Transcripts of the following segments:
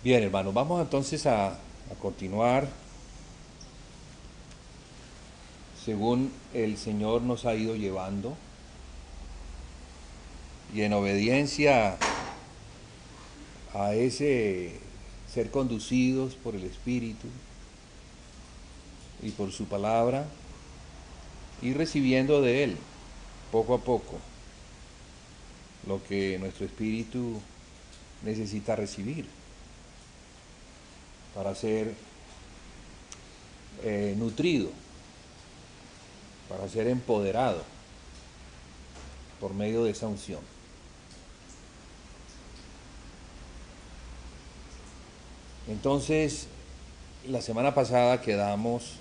Bien, hermanos, vamos entonces a continuar según el Señor nos ha ido llevando y en obediencia a ese ser conducidos por el Espíritu y por su palabra y recibiendo de Él poco a poco lo que nuestro espíritu necesita recibir para ser nutrido, para ser empoderado por medio de esa unción. Entonces, la semana pasada quedamos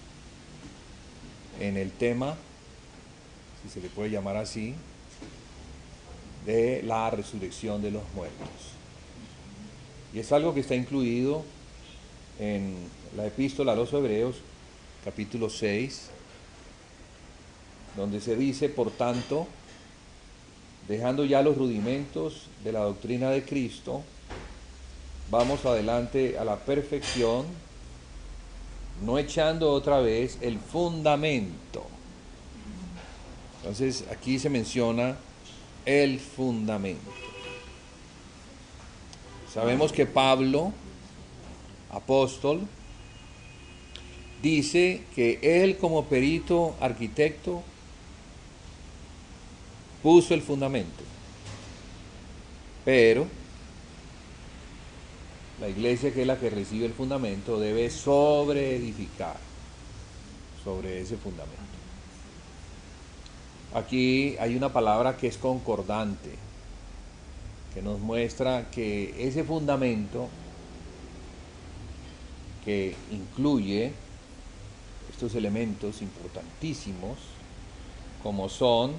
en el tema, si se le puede llamar así, de la resurrección de los muertos. Y es algo que está incluido en la epístola a los Hebreos, capítulo 6, donde se dice, por tanto, dejando ya los rudimentos de la doctrina de Cristo, vamos adelante a la perfección, no echando otra vez el fundamento. Entonces aquí se menciona el fundamento. Sabemos que Pablo, apóstol, dice que él como perito arquitecto puso el fundamento, pero la iglesia, que es la que recibe el fundamento, debe sobreedificar sobre ese fundamento. Aquí hay una palabra que es concordante, que nos muestra que ese fundamento, que incluye estos elementos importantísimos, como son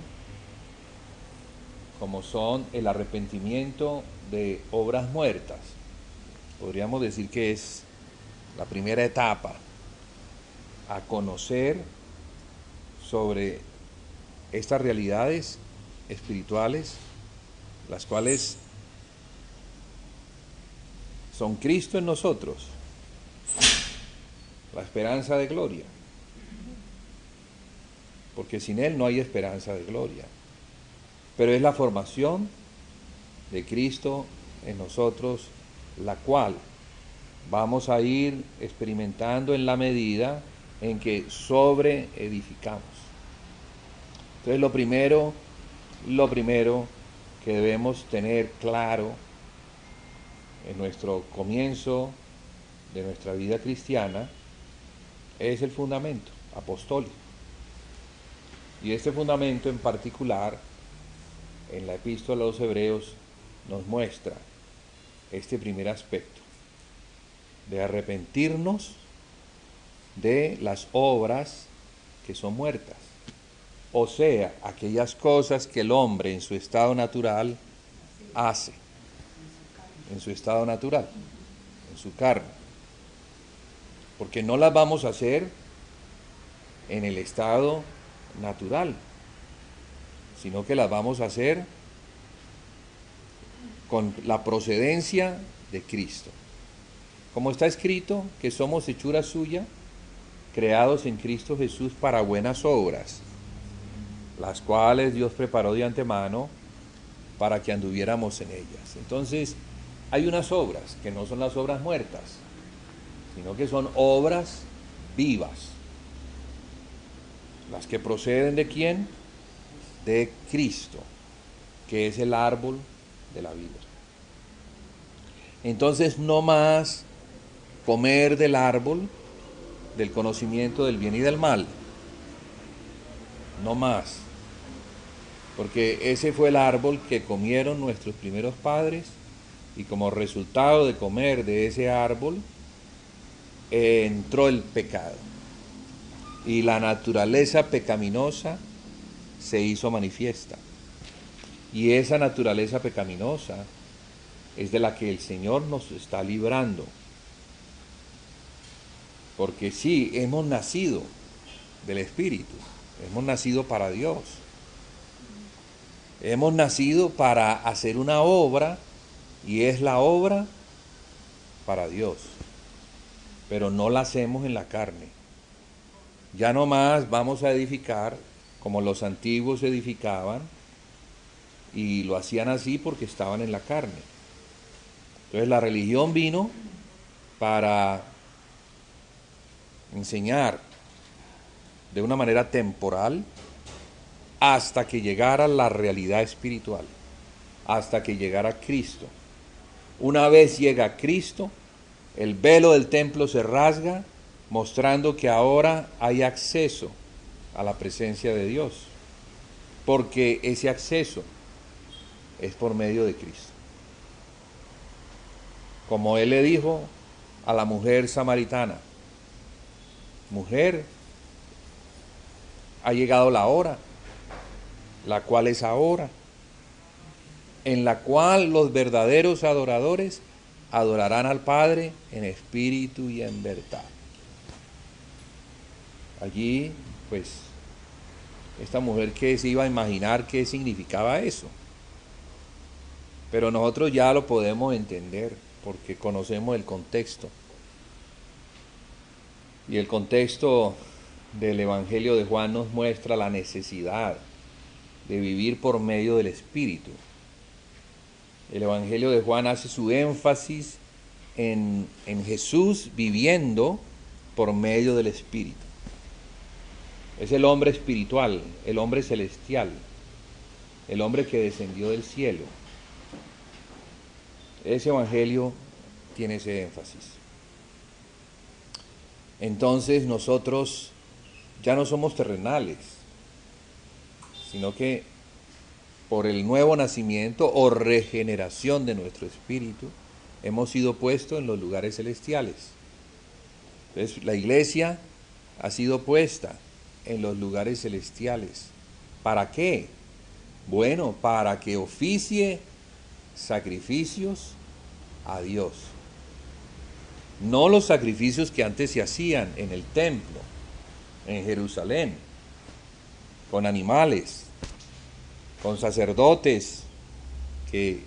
el arrepentimiento de obras muertas. Podríamos decir que es la primera etapa a conocer sobre estas realidades espirituales, las cuales son Cristo en nosotros, la esperanza de gloria, porque sin Él no hay esperanza de gloria, pero es la formación de Cristo en nosotros, la cual vamos a ir experimentando en la medida en que sobreedificamos. Entonces lo primero que debemos tener claro en nuestro comienzo de nuestra vida cristiana es el fundamento apostólico. Y este fundamento en particular, en la epístola a los Hebreos, nos muestra este primer aspecto, de arrepentirnos de las obras que son muertas, o sea, aquellas cosas que el hombre en su estado natural hace, en su estado natural, en su carne, porque no las vamos a hacer en el estado natural, sino que las vamos a hacer con la procedencia de Cristo. Como está escrito, que somos hechura suya, creados en Cristo Jesús para buenas obras, las cuales Dios preparó de antemano para que anduviéramos en ellas. Entonces, hay unas obras que no son las obras muertas, sino que son obras vivas. Las que proceden ¿de quién? De Cristo, que es el árbol de la vida. Entonces, no más comer del árbol del conocimiento del bien y del mal. No más. Porque ese fue el árbol que comieron nuestros primeros padres, y como resultado de comer de ese árbol entró el pecado. Y la naturaleza pecaminosa se hizo manifiesta. Y esa naturaleza pecaminosa es de la que el Señor nos está librando. Porque sí, hemos nacido del Espíritu, hemos nacido para Dios. Hemos nacido para hacer una obra, y es la obra para Dios, pero no la hacemos en la carne. Ya no más vamos a edificar como los antiguos edificaban, y lo hacían así porque estaban en la carne. Entonces la religión vino para enseñar de una manera temporal hasta que llegara la realidad espiritual, hasta que llegara Cristo. Una vez llega Cristo, el velo del templo se rasga, mostrando que ahora hay acceso a la presencia de Dios, porque ese acceso es por medio de Cristo. Como Él le dijo a la mujer samaritana: mujer, ha llegado la hora, la cual es ahora, en la cual los verdaderos adoradores adorarán al Padre en espíritu y en verdad. Allí, pues, esta mujer, que se iba a imaginar qué significaba eso. Pero nosotros ya lo podemos entender porque conocemos el contexto. Y el contexto del Evangelio de Juan nos muestra la necesidad de vivir por medio del Espíritu. El Evangelio de Juan hace su énfasis en Jesús viviendo por medio del Espíritu. Es el hombre espiritual, el hombre celestial, el hombre que descendió del cielo. Ese Evangelio tiene ese énfasis. Entonces nosotros ya no somos terrenales, sino que por el nuevo nacimiento o regeneración de nuestro espíritu hemos sido puestos en los lugares celestiales. Entonces la iglesia ha sido puesta en los lugares celestiales. ¿Para qué? Bueno, para que oficie sacrificios a Dios. No los sacrificios que antes se hacían en el templo, en Jerusalén, con animales, con sacerdotes que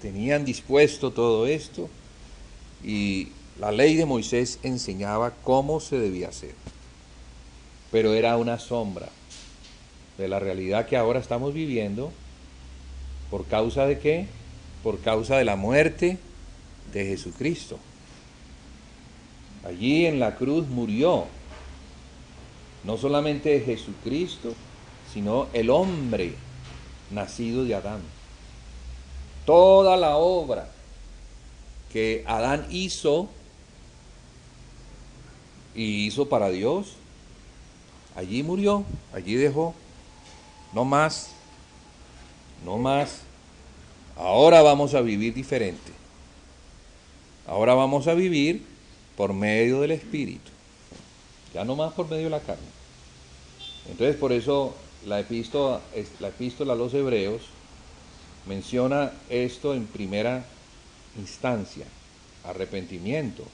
tenían dispuesto todo esto, y la ley de Moisés enseñaba cómo se debía hacer. Pero era una sombra de la realidad que ahora estamos viviendo. ¿Por causa de qué? Por causa de la muerte de Jesucristo. Allí en la cruz murió no solamente Jesucristo, sino el hombre nacido de Adán. Toda la obra que Adán hizo y hizo para Dios, allí murió, allí dejó. No más, no más. Ahora vamos a vivir diferente. Ahora vamos a vivir por medio del Espíritu, ya no más por medio de la carne. Entonces, por eso la epístola a los Hebreos menciona esto en primera instancia: arrepentimiento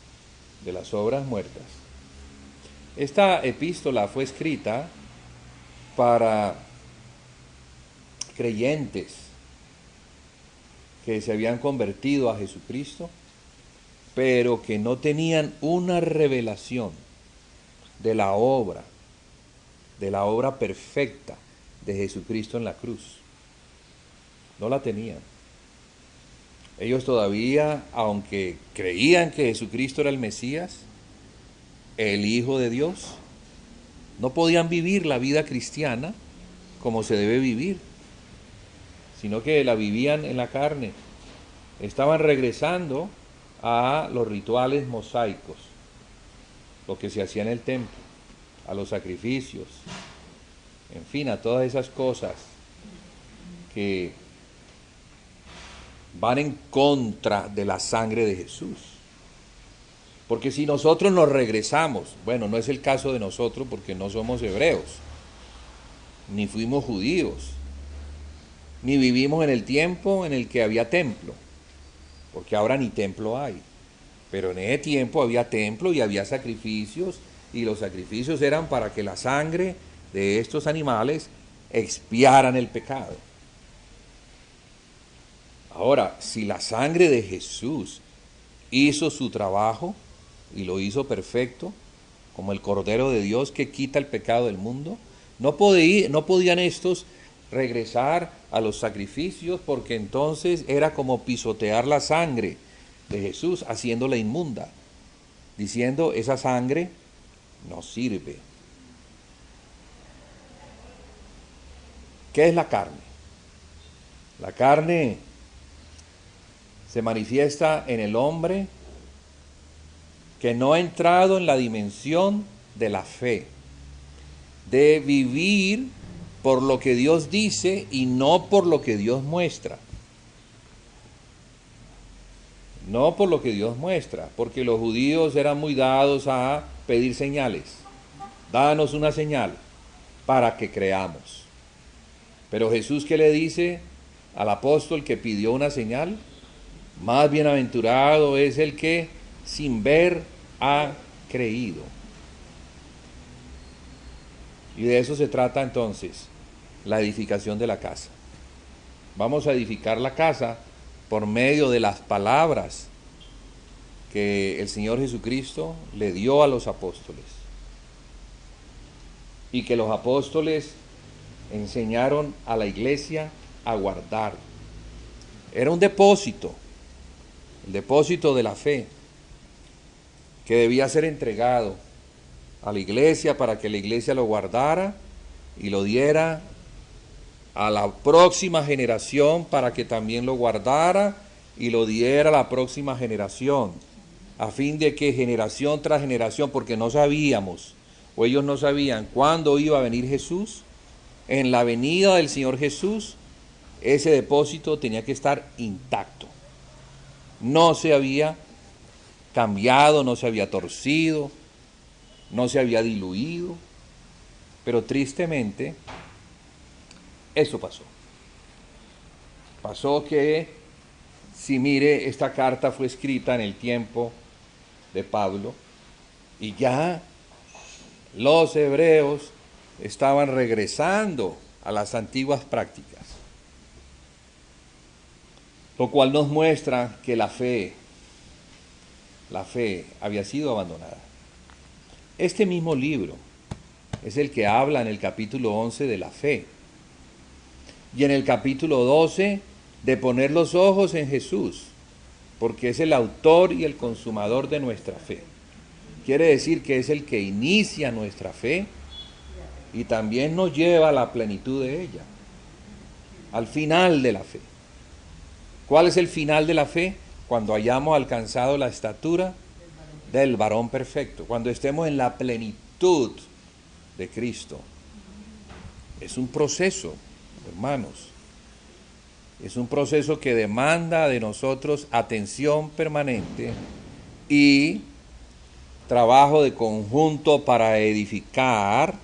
de las obras muertas. Esta epístola fue escrita para creyentes que se habían convertido a Jesucristo, pero que no tenían una revelación de la obra perfecta de Jesucristo en la cruz. No la tenían. Ellos todavía, aunque creían que Jesucristo era el Mesías, el Hijo de Dios, no podían vivir la vida cristiana como se debe vivir, sino que la vivían en la carne. Estaban regresando a los rituales mosaicos, lo que se hacía en el templo, a los sacrificios, en fin, a todas esas cosas que van en contra de la sangre de Jesús. Porque si nosotros nos regresamos, bueno, no es el caso de nosotros porque no somos hebreos, ni fuimos judíos, ni vivimos en el tiempo en el que había templo, porque ahora ni templo hay. Pero en ese tiempo había templo y había sacrificios, y los sacrificios eran para que la sangre de estos animales expiaran el pecado. Ahora, si la sangre de Jesús hizo su trabajo y lo hizo perfecto, como el Cordero de Dios que quita el pecado del mundo. No podían estos regresar a los sacrificios, porque entonces era como pisotear la sangre de Jesús, haciéndola inmunda, diciendo: esa sangre no sirve. ¿Qué es la carne? La carne se manifiesta en el hombre que no ha entrado en la dimensión de la fe, de vivir por lo que Dios dice y no por lo que Dios muestra. No por lo que Dios muestra, porque los judíos eran muy dados a pedir señales. Danos una señal para que creamos. Pero Jesús, ¿qué le dice al apóstol que pidió una señal? Más bienaventurado es el que sin ver ha creído. Y de eso se trata entonces la edificación de la casa. Vamos a edificar la casa por medio de las palabras que el Señor Jesucristo le dio a los apóstoles, y que los apóstoles enseñaron a la iglesia a guardar. Era un depósito, el depósito de la fe, que debía ser entregado a la iglesia para que la iglesia lo guardara y lo diera a la próxima generación para que también lo guardara y lo diera a la próxima generación, a fin de que generación tras generación, porque no sabíamos, o ellos no sabían cuándo iba a venir Jesús, en la venida del Señor Jesús, ese depósito tenía que estar intacto. No se había cambiado, no se había torcido, no se había diluido, pero tristemente eso pasó. Pasó que, si mire, esta carta fue escrita en el tiempo de Pablo y ya los hebreos estaban regresando a las antiguas prácticas, lo cual nos muestra que la fe había sido abandonada. Este mismo libro es el que habla en el capítulo 11 de la fe, y en el capítulo 12 de poner los ojos en Jesús, porque es el autor y el consumador de nuestra fe. Quiere decir que es el que inicia nuestra fe y también nos lleva a la plenitud de ella, al final de la fe. ¿Cuál es el final de la fe? Cuando hayamos alcanzado la estatura del varón perfecto, cuando estemos en la plenitud de Cristo. Es un proceso, hermanos. Es un proceso que demanda de nosotros atención permanente y trabajo de conjunto para edificar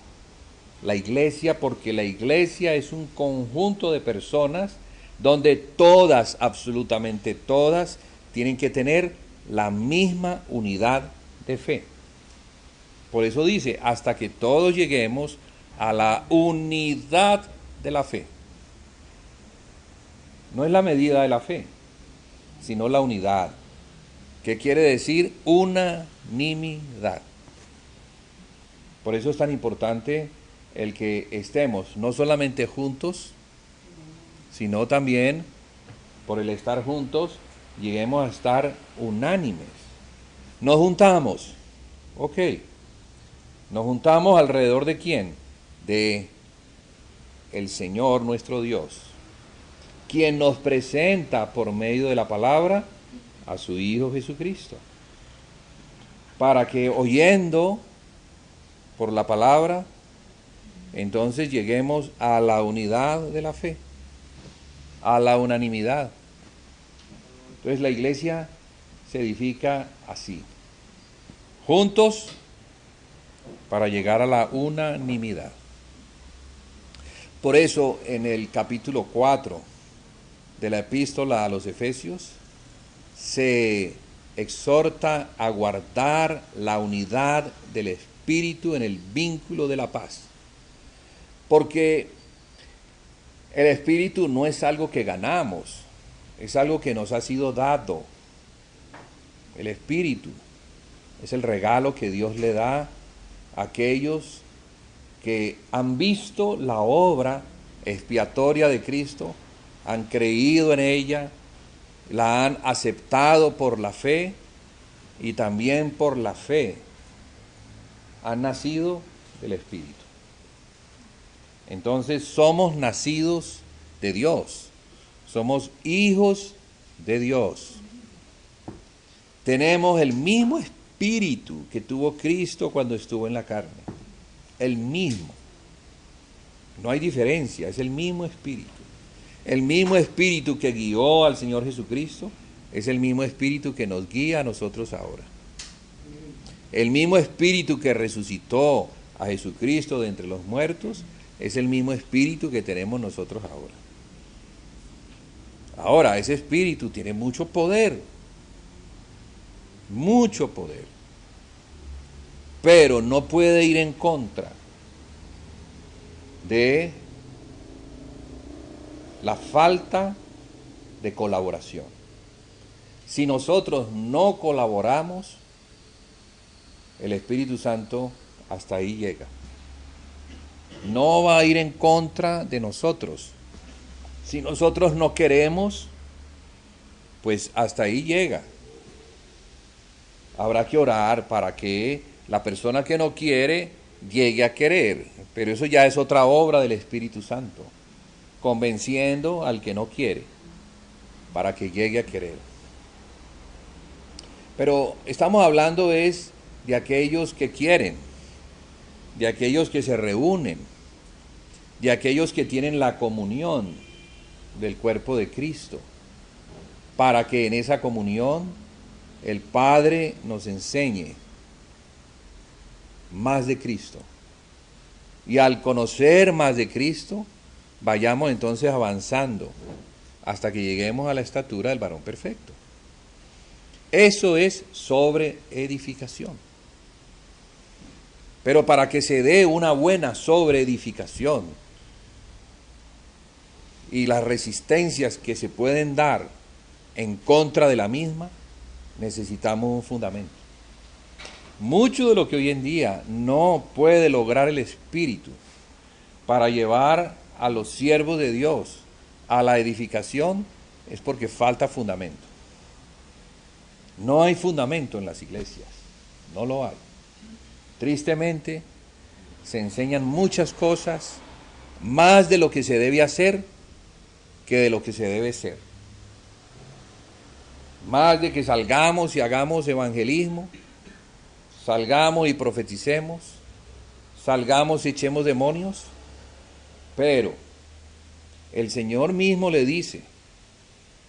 la iglesia, porque la iglesia es un conjunto de personas donde todas, absolutamente todas, tienen que tener la misma unidad de fe. Por eso dice, hasta que todos lleguemos a la unidad de la fe. No es la medida de la fe, sino la unidad. ¿Qué quiere decir? Unanimidad. Por eso es tan importante el que estemos no solamente juntos, sino también por el estar juntos, lleguemos a estar unánimes. Nos juntamos, ok. Nos juntamos alrededor de ¿quién? De el Señor nuestro Dios, quien nos presenta por medio de la palabra a su Hijo Jesucristo, para que oyendo por la palabra, entonces lleguemos a la unidad de la fe, a la unanimidad. Entonces la iglesia se edifica así, juntos para llegar a la unanimidad. Por eso en el capítulo 4 de la epístola a los Efesios se exhorta a guardar la unidad del Espíritu en el vínculo de la paz. Porque el Espíritu no es algo que ganamos, es algo que nos ha sido dado. El Espíritu es el regalo que Dios le da a aquellos que han visto la obra expiatoria de Cristo, han creído en ella, la han aceptado por la fe y también por la fe han nacido del Espíritu. Entonces somos nacidos de Dios, somos hijos de Dios. Tenemos el mismo espíritu que tuvo Cristo cuando estuvo en la carne, el mismo. No hay diferencia, es el mismo espíritu. El mismo espíritu que guió al Señor Jesucristo es el mismo espíritu que nos guía a nosotros ahora. El mismo espíritu que resucitó a Jesucristo de entre los muertos es el mismo espíritu que tenemos nosotros ahora. Ahora, ese espíritu tiene mucho poder, pero no puede ir en contra de la falta de colaboración. Si nosotros no colaboramos, el Espíritu Santo hasta ahí llega. No va a ir en contra de nosotros. Si nosotros no queremos, pues hasta ahí llega. Habrá que orar para que la persona que no quiere llegue a querer, pero eso ya es otra obra del Espíritu Santo, convenciendo al que no quiere para que llegue a querer. Pero estamos hablando de aquellos que quieren, de aquellos que se reúnen, de aquellos que tienen la comunión del cuerpo de Cristo, para que en esa comunión el Padre nos enseñe más de Cristo. Y al conocer más de Cristo, vayamos entonces avanzando hasta que lleguemos a la estatura del varón perfecto. Eso es sobre edificación. Pero para que se dé una buena sobreedificación y las resistencias que se pueden dar en contra de la misma, necesitamos un fundamento. Mucho de lo que hoy en día no puede lograr el Espíritu para llevar a los siervos de Dios a la edificación es porque falta fundamento. No hay fundamento en las iglesias, no lo hay. Tristemente, se enseñan muchas cosas, más de lo que se debe hacer que de lo que se debe ser. Más de que salgamos y hagamos evangelismo, salgamos y profeticemos, salgamos y echemos demonios, pero el Señor mismo le dice,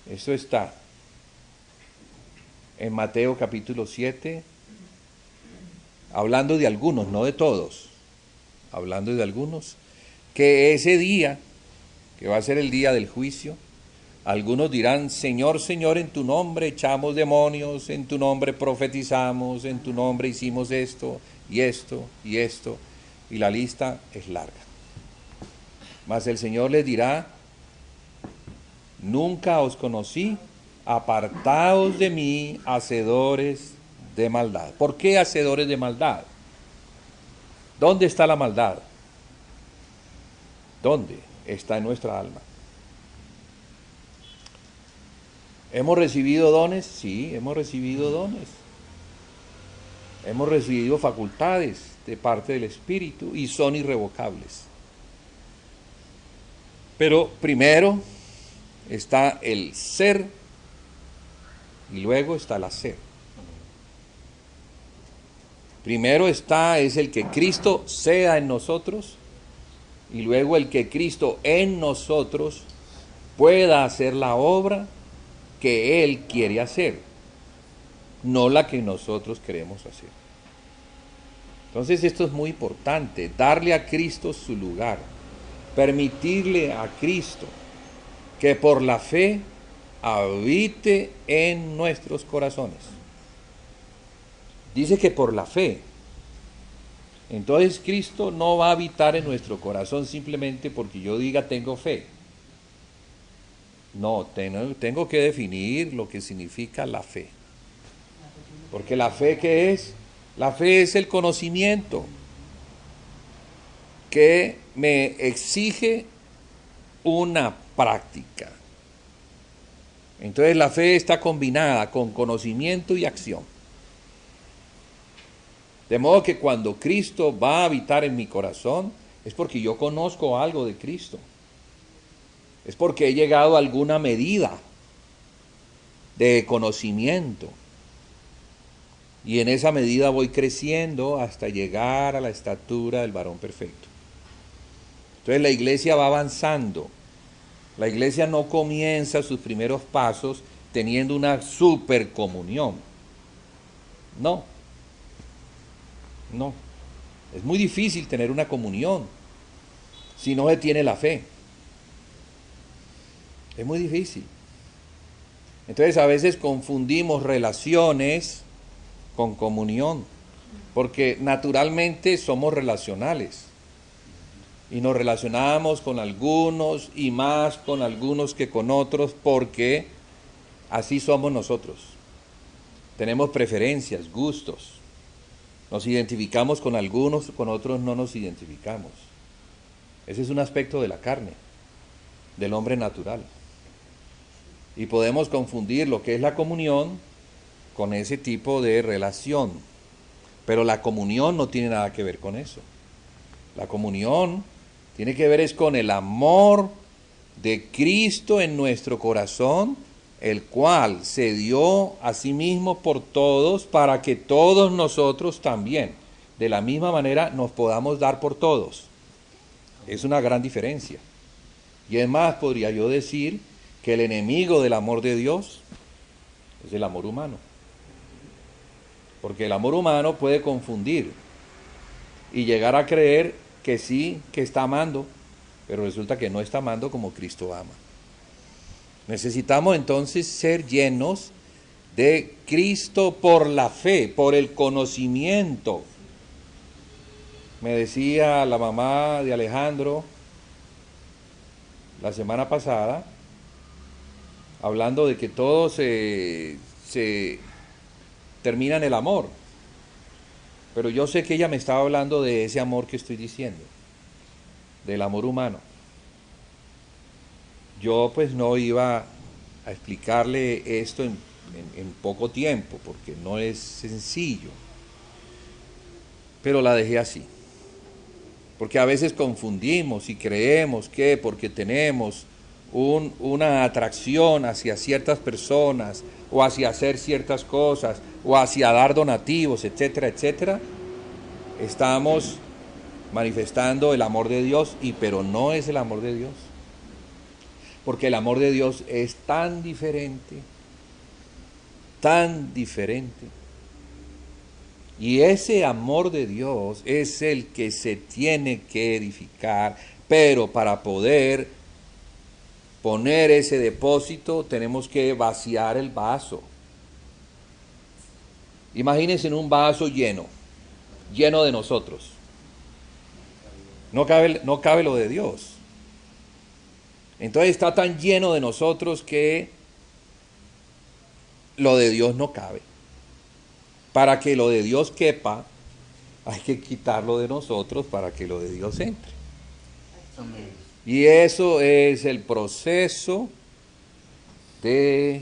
eso está en Mateo capítulo 7, hablando de algunos, no de todos, hablando de algunos, que ese día, que va a ser el día del juicio, algunos dirán, Señor, Señor, en tu nombre echamos demonios, en tu nombre profetizamos, en tu nombre hicimos esto, y esto, y esto, y la lista es larga. Mas el Señor les dirá, nunca os conocí, apartaos de mí, hacedores de maldad. ¿Por qué hacedores de maldad? ¿Dónde está la maldad? ¿Dónde? Está en nuestra alma. ¿Hemos recibido dones? Sí, hemos recibido dones. Hemos recibido facultades de parte del Espíritu y son irrevocables. Pero primero está el ser y luego está el hacer. Primero es el que Cristo sea en nosotros y luego el que Cristo en nosotros pueda hacer la obra que Él quiere hacer, no la que nosotros queremos hacer. Entonces esto es muy importante, darle a Cristo su lugar, permitirle a Cristo que por la fe habite en nuestros corazones. Dice que por la fe. Entonces Cristo no va a habitar en nuestro corazón simplemente porque yo diga tengo fe. No, tengo que definir lo que significa la fe. Porque la fe, ¿qué es? La fe es el conocimiento que me exige una práctica. Entonces la fe está combinada con conocimiento y acción. De modo que cuando Cristo va a habitar en mi corazón, es porque yo conozco algo de Cristo. Es porque he llegado a alguna medida de conocimiento. Y en esa medida voy creciendo hasta llegar a la estatura del varón perfecto. Entonces la iglesia va avanzando. La iglesia no comienza sus primeros pasos teniendo una supercomunión. No. No. Es muy difícil tener una comunión si no se tiene la fe. Es muy difícil. Entonces a veces confundimos relaciones con comunión, porque naturalmente somos relacionales y nos relacionamos con algunos y más con algunos que con otros, porque así somos nosotros. Tenemos preferencias, gustos, nos identificamos con algunos, con otros no nos identificamos. Ese es un aspecto de la carne, del hombre natural. Y podemos confundir lo que es la comunión con ese tipo de relación. Pero la comunión no tiene nada que ver con eso. La comunión tiene que ver es con el amor de Cristo en nuestro corazón, el cual se dio a sí mismo por todos para que todos nosotros también, de la misma manera, nos podamos dar por todos. Es una gran diferencia. Y es más, podría yo decir que el enemigo del amor de Dios es el amor humano. Porque el amor humano puede confundir y llegar a creer que sí, que está amando, pero resulta que no está amando como Cristo ama. Necesitamos entonces ser llenos de Cristo por la fe, por el conocimiento. Me decía la mamá de Alejandro la semana pasada, hablando de que todo se termina en el amor. Pero yo sé que ella me estaba hablando de ese amor que estoy diciendo, del amor humano. Yo pues no iba a explicarle esto en poco tiempo, porque no es sencillo. Pero la dejé así. Porque a veces confundimos y creemos que porque tenemos una atracción hacia ciertas personas, o hacia hacer ciertas cosas, o hacia dar donativos, etcétera, etcétera, estamos manifestando el amor de Dios, pero no es el amor de Dios. Porque el amor de Dios es tan diferente, tan diferente. Y ese amor de Dios es el que se tiene que edificar, pero para poder poner ese depósito tenemos que vaciar el vaso. Imagínense en un vaso lleno de nosotros. No cabe lo de Dios. Entonces está tan lleno de nosotros que lo de Dios no cabe. Para que lo de Dios quepa, hay que quitarlo de nosotros para que lo de Dios entre. Amén. Y eso es el proceso de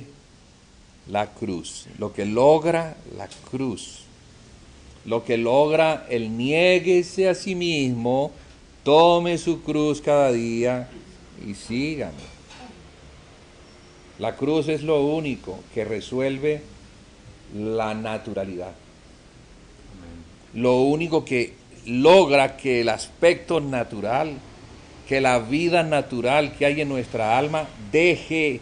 la cruz, lo que logra la cruz, lo que logra el niéguese a sí mismo, tome su cruz cada día y sígame. La cruz es lo único que resuelve la naturalidad. Lo único que logra que el aspecto natural, que la vida natural que hay en nuestra alma deje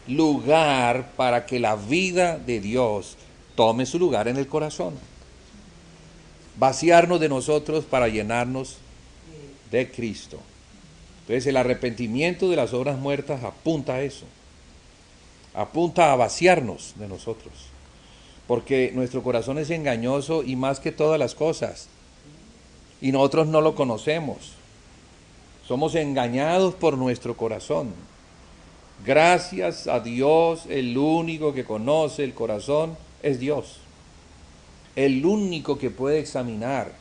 lugar para que la vida de Dios tome su lugar en el corazón. Vaciarnos de nosotros para llenarnos de Cristo. Entonces el arrepentimiento de las obras muertas apunta a eso. Apunta a vaciarnos de nosotros. Porque nuestro corazón es engañoso y más que todas las cosas. Y nosotros no lo conocemos. Somos engañados por nuestro corazón. Gracias a Dios, el único que conoce el corazón es Dios. el único que puede examinar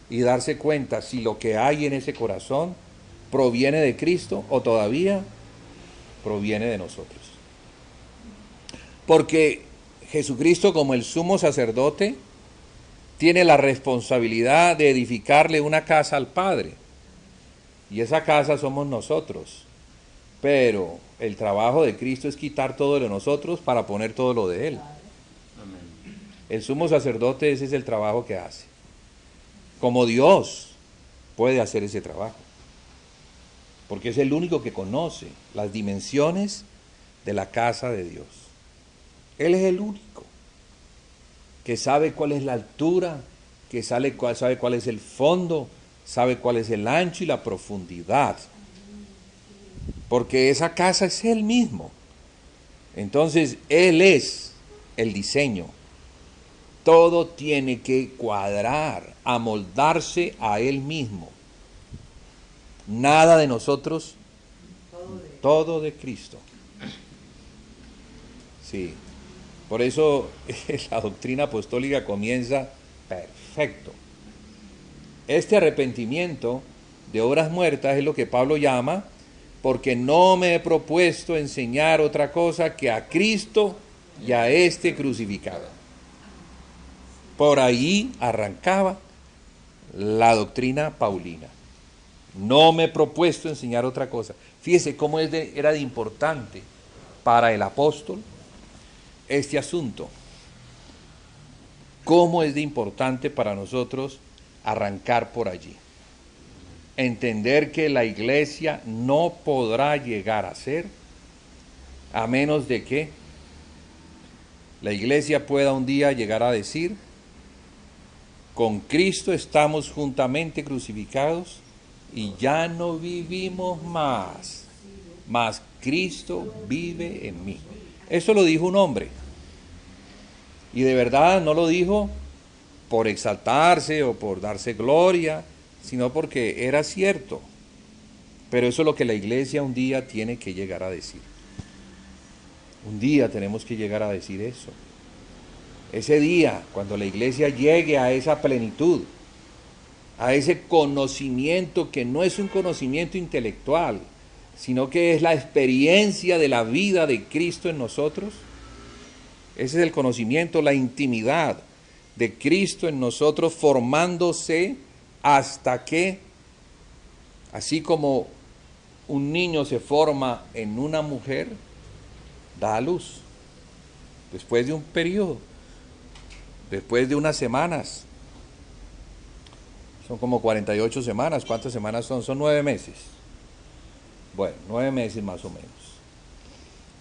y darse cuenta si lo que hay en ese corazón proviene de Cristo o todavía proviene de nosotros. Porque Jesucristo, como el sumo sacerdote, tiene la responsabilidad de edificarle una casa al Padre. Y esa casa somos nosotros. Pero el trabajo de Cristo es quitar todo lo de nosotros para poner todo lo de Él. Amén. El sumo sacerdote, ese es el trabajo que hace. Como Dios puede hacer ese trabajo. Porque es el único que conoce las dimensiones de la casa de Dios. Él es el único que sabe cuál es la altura, que sabe cuál es el fondo, sabe cuál es el ancho y la profundidad. Porque esa casa es Él mismo. Entonces, Él es el diseño. Todo tiene que cuadrar, amoldarse a Él mismo. Nada de nosotros, todo de Cristo. Sí. Por eso la doctrina apostólica comienza perfecto. Este arrepentimiento de obras muertas es lo que Pablo llama, porque no me he propuesto enseñar otra cosa que a Cristo y a este crucificado. Por ahí arrancaba la doctrina paulina. No me he propuesto enseñar otra cosa. Fíjese cómo era de importante para el apóstol este asunto. Cómo es de importante para nosotros arrancar por allí. Entender que la iglesia no podrá llegar a ser a menos de que la iglesia pueda un día llegar a decir: con Cristo estamos juntamente crucificados y ya no vivimos más, mas Cristo vive en mí. Eso lo dijo un hombre. Y de verdad no lo dijo por exaltarse o por darse gloria, sino porque era cierto. Pero eso es lo que la iglesia un día tiene que llegar a decir. Un día tenemos que llegar a decir eso. Ese día, cuando la iglesia llegue a esa plenitud, a ese conocimiento que no es un conocimiento intelectual, sino que es la experiencia de la vida de Cristo en nosotros. Ese es el conocimiento, la intimidad de Cristo en nosotros, formándose hasta que, así como un niño se forma en una mujer, da a luz, después de un periodo, después de unas semanas. Son como 48 semanas. ¿Cuántas semanas son? Son 9 meses. Bueno, 9 meses más o menos.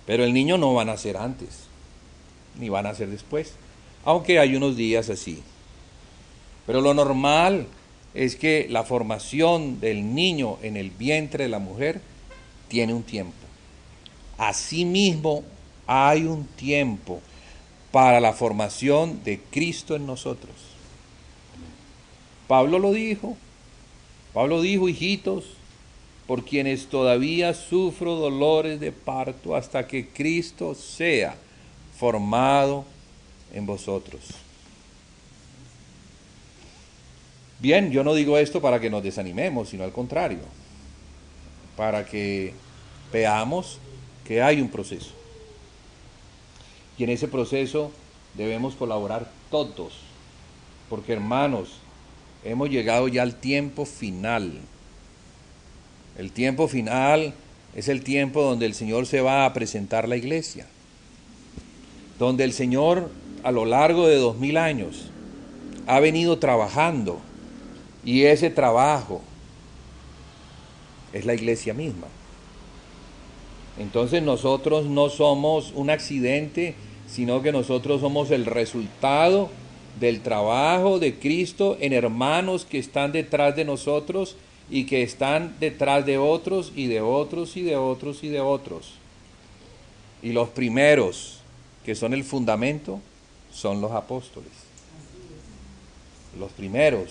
Pero el niño no va a nacer antes, ni va a nacer después, aunque hay unos días así. Pero lo normal es que la formación del niño en el vientre de la mujer tiene un tiempo. Asimismo, hay un tiempo para la formación de Cristo en nosotros. Pablo lo dijo. Pablo dijo: hijitos, por quienes todavía sufro dolores de parto hasta que Cristo sea formado en vosotros. Bien, yo no digo esto para que nos desanimemos, sino al contrario, para que veamos que hay un proceso. Y en ese proceso debemos colaborar todos, porque hermanos, hemos llegado ya al tiempo final. El tiempo final es el tiempo donde el Señor se va a presentar la iglesia, donde el Señor a lo largo de 2000 años ha venido trabajando, y ese trabajo es la iglesia misma. Entonces nosotros no somos un accidente, sino que nosotros somos el resultado del trabajo de Cristo en hermanos que están detrás de nosotros y que están detrás de otros y de otros y de otros y de otros. Y los primeros, que son el fundamento, son los apóstoles. Los primeros,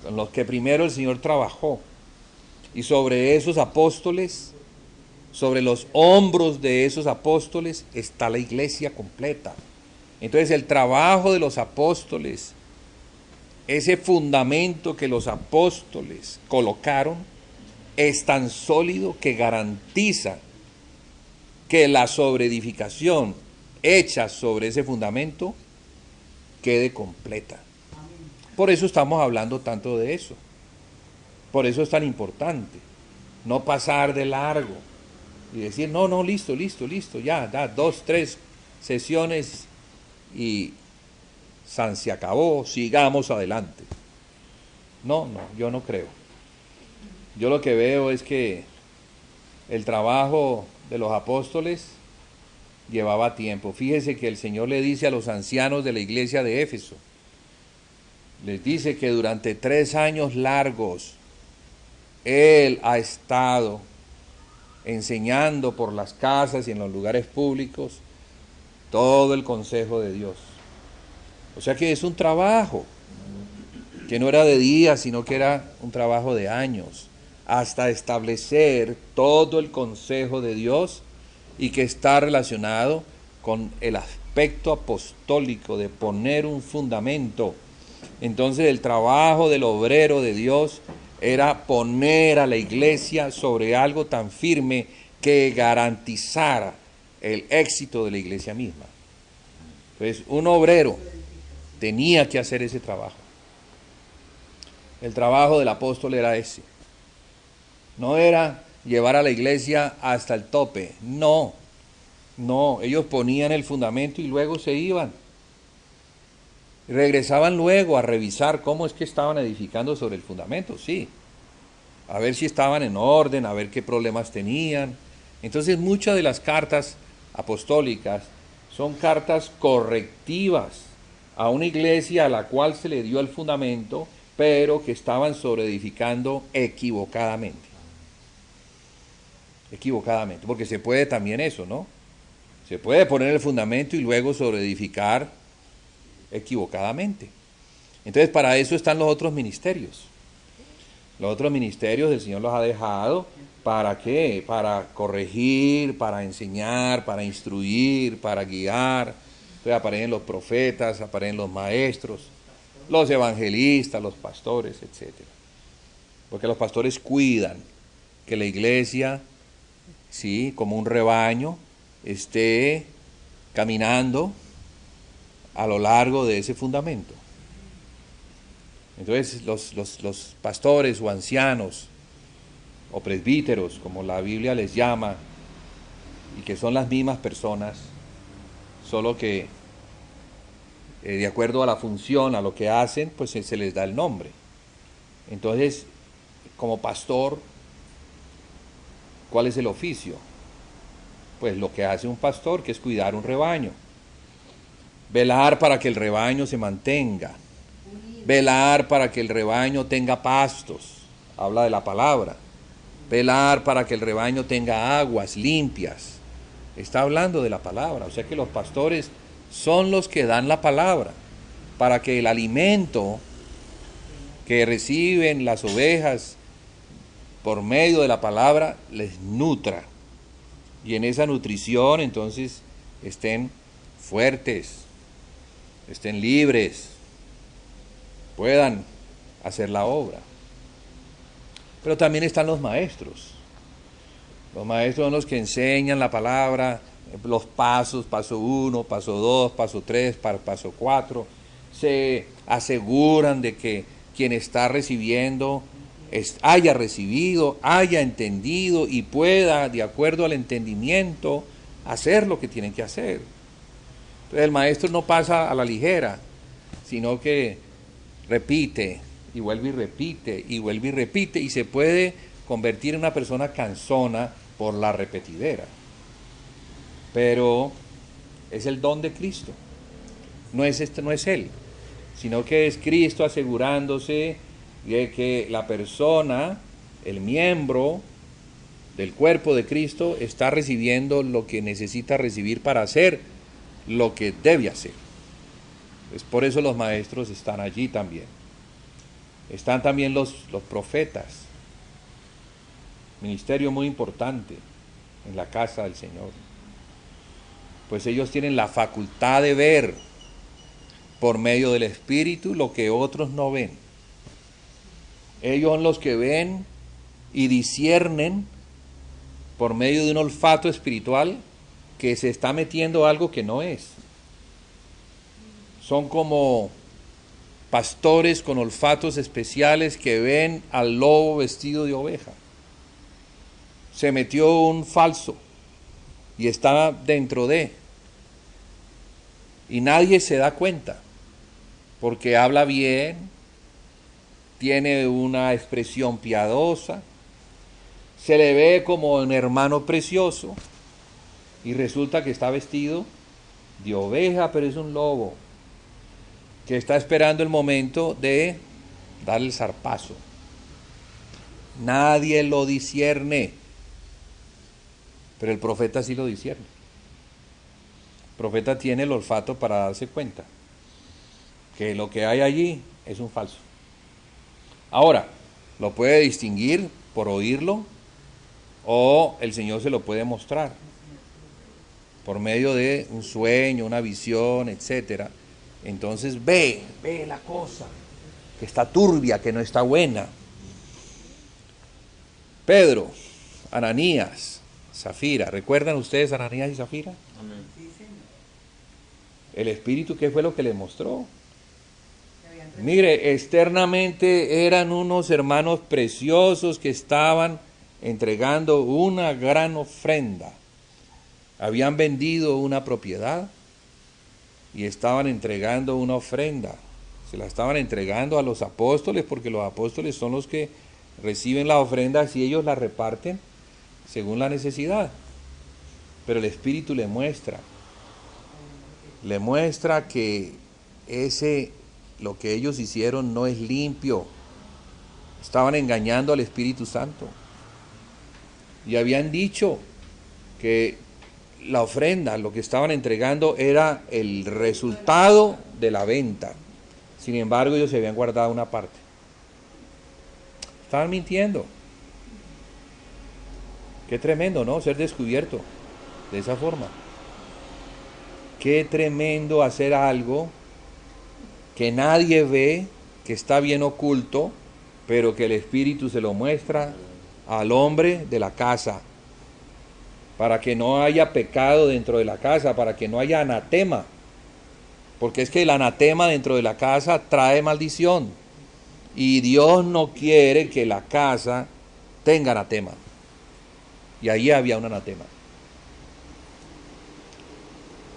con los que primero el Señor trabajó. Y sobre esos apóstoles, sobre los hombros de esos apóstoles, está la iglesia completa. Entonces el trabajo de los apóstoles ese fundamento que los apóstoles colocaron es tan sólido que garantiza que la sobreedificación hecha sobre ese fundamento quede completa. Por eso estamos hablando tanto de eso. Por eso es tan importante no pasar de largo y decir, no, listo, ya, da 2, 3 sesiones y se acabó, sigamos adelante. No, yo no creo. Yo lo que veo es que el trabajo de los apóstoles llevaba tiempo. Fíjese que el Señor le dice a los ancianos de la iglesia de Éfeso, les dice que durante 3 años largos Él ha estado enseñando por las casas y en los lugares públicos todo el consejo de Dios. O sea que es un trabajo que no era de días, sino que era un trabajo de años, hasta establecer todo el consejo de Dios y que está relacionado con el aspecto apostólico de poner un fundamento. Entonces el trabajo del obrero de Dios era poner a la iglesia sobre algo tan firme que garantizara el éxito de la iglesia misma. Entonces un obrero tenía que hacer ese trabajo. El trabajo del apóstol era ese. No era llevar a la iglesia hasta el tope. No, ellos ponían el fundamento y luego se iban. Regresaban luego a revisar cómo es que estaban edificando sobre el fundamento, sí. A ver si estaban en orden, a ver qué problemas tenían. Entonces muchas de las cartas apostólicas son cartas correctivas a una iglesia a la cual se le dio el fundamento, pero que estaban sobreedificando equivocadamente. Equivocadamente, porque se puede también eso, ¿no? Se puede poner el fundamento y luego sobreedificar equivocadamente. Entonces para eso están los otros ministerios. Los otros ministerios el Señor los ha dejado, ¿para qué? Para corregir, para enseñar, para instruir, para guiar. Entonces aparecen los profetas, aparecen los maestros, los evangelistas, los pastores, etc. Porque los pastores cuidan que la iglesia, sí, como un rebaño, esté caminando a lo largo de ese fundamento. Entonces los pastores o ancianos o presbíteros, como la Biblia les llama, y que son las mismas personas, solo que de acuerdo a la función, a lo que hacen, pues se les da el nombre. Entonces, como pastor, ¿cuál es el oficio? Pues lo que hace un pastor, que es cuidar un rebaño. Velar para que el rebaño se mantenga. Velar para que el rebaño tenga pastos. Habla de la palabra. Velar para que el rebaño tenga aguas limpias. Está hablando de la palabra. O sea que los pastores son los que dan la palabra para que el alimento que reciben las ovejas por medio de la palabra les nutra. Y en esa nutrición entonces estén fuertes, estén libres, puedan hacer la obra. Pero también están los maestros. Los maestros son los que enseñan la palabra, los pasos, paso 1, paso 2, paso 3, paso 4. Se aseguran de que quien está recibiendo haya recibido, haya entendido y pueda, de acuerdo al entendimiento, hacer lo que tienen que hacer. Entonces el maestro no pasa a la ligera, sino que repite y vuelve y repite y vuelve y repite, y se puede convertir en una persona cansona por la repetidera. Pero es el don de Cristo. No es él, sino que es Cristo asegurándose de que la persona, el miembro del cuerpo de Cristo, está recibiendo lo que necesita recibir para hacer lo que debe hacer. Pues por eso los maestros están allí también. Están también los profetas, ministerio muy importante en la casa del Señor. Pues ellos tienen la facultad de ver por medio del Espíritu lo que otros no ven. Ellos son los que ven y disciernen por medio de un olfato espiritual que se está metiendo algo que no es. Son como pastores con olfatos especiales que ven al lobo vestido de oveja. Se metió un falso y está dentro de, y nadie se da cuenta, porque habla bien, tiene una expresión piadosa, se le ve como un hermano precioso, y resulta que está vestido de oveja, pero es un lobo, que está esperando el momento de dar el zarpazo. Nadie lo discierne, pero el profeta sí lo discierne. El profeta tiene el olfato para darse cuenta que lo que hay allí es un falso. Ahora, lo puede distinguir por oírlo, o el Señor se lo puede mostrar por medio de un sueño, una visión, etcétera. Entonces ve la cosa, que está turbia, que no está buena. Pedro, Ananías, Zafira, ¿recuerdan ustedes Ananías y Zafira? Amén. El Espíritu, ¿qué fue lo que les mostró? Mire, externamente eran unos hermanos preciosos que estaban entregando una gran ofrenda. Habían vendido una propiedad y estaban entregando una ofrenda. Se la estaban entregando a los apóstoles, porque los apóstoles son los que reciben la ofrenda y ellos la reparten según la necesidad. Pero el Espíritu le muestra que lo que ellos hicieron no es limpio. Estaban engañando al Espíritu Santo. Y habían dicho que la ofrenda, lo que estaban entregando, era el resultado de la venta. Sin embargo, ellos se habían guardado una parte. Estaban mintiendo. Qué tremendo, ¿no? Ser descubierto de esa forma. Qué tremendo hacer algo que nadie ve, que está bien oculto, pero que el Espíritu se lo muestra al hombre de la casa, para que no haya pecado dentro de la casa, para que no haya anatema, porque es que el anatema dentro de la casa trae maldición, y Dios no quiere que la casa tenga anatema, y ahí había un anatema.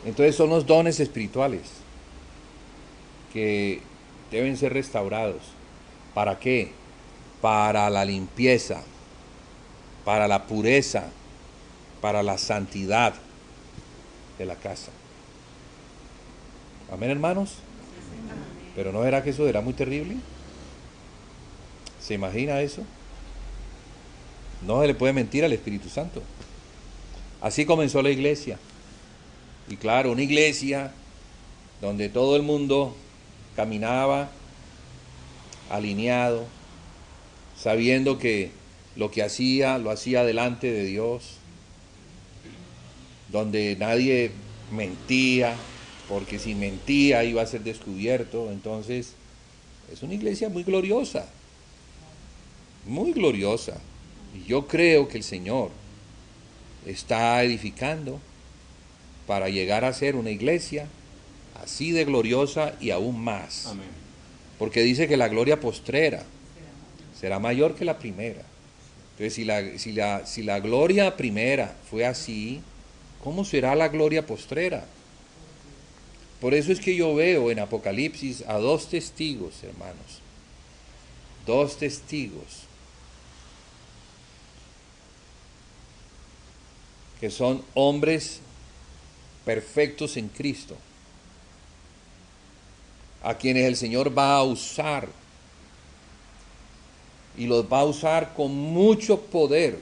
Entonces son los dones espirituales que deben ser restaurados. ¿Para qué? Para la limpieza, para la pureza, para la santidad de la casa. Amén, hermanos. Pero ¿no era que eso era muy terrible? ¿Se imagina eso? No se le puede mentir al Espíritu Santo. Así comenzó la iglesia. Y claro, una iglesia donde todo el mundo caminaba alineado, sabiendo que lo que hacía, lo hacía delante de Dios, donde nadie mentía, porque si mentía iba a ser descubierto. Entonces, es una iglesia muy gloriosa, muy gloriosa. Y yo creo que el Señor está edificando para llegar a ser una iglesia así de gloriosa y aún más. Amén. Porque dice que la gloria postrera será mayor que la primera. Entonces, si la gloria primera fue así, ¿cómo será la gloria postrera? Por eso es que yo veo en Apocalipsis a dos testigos, hermanos. Dos testigos que son hombres perfectos en Cristo, a quienes el Señor va a usar, y los va a usar con mucho poder,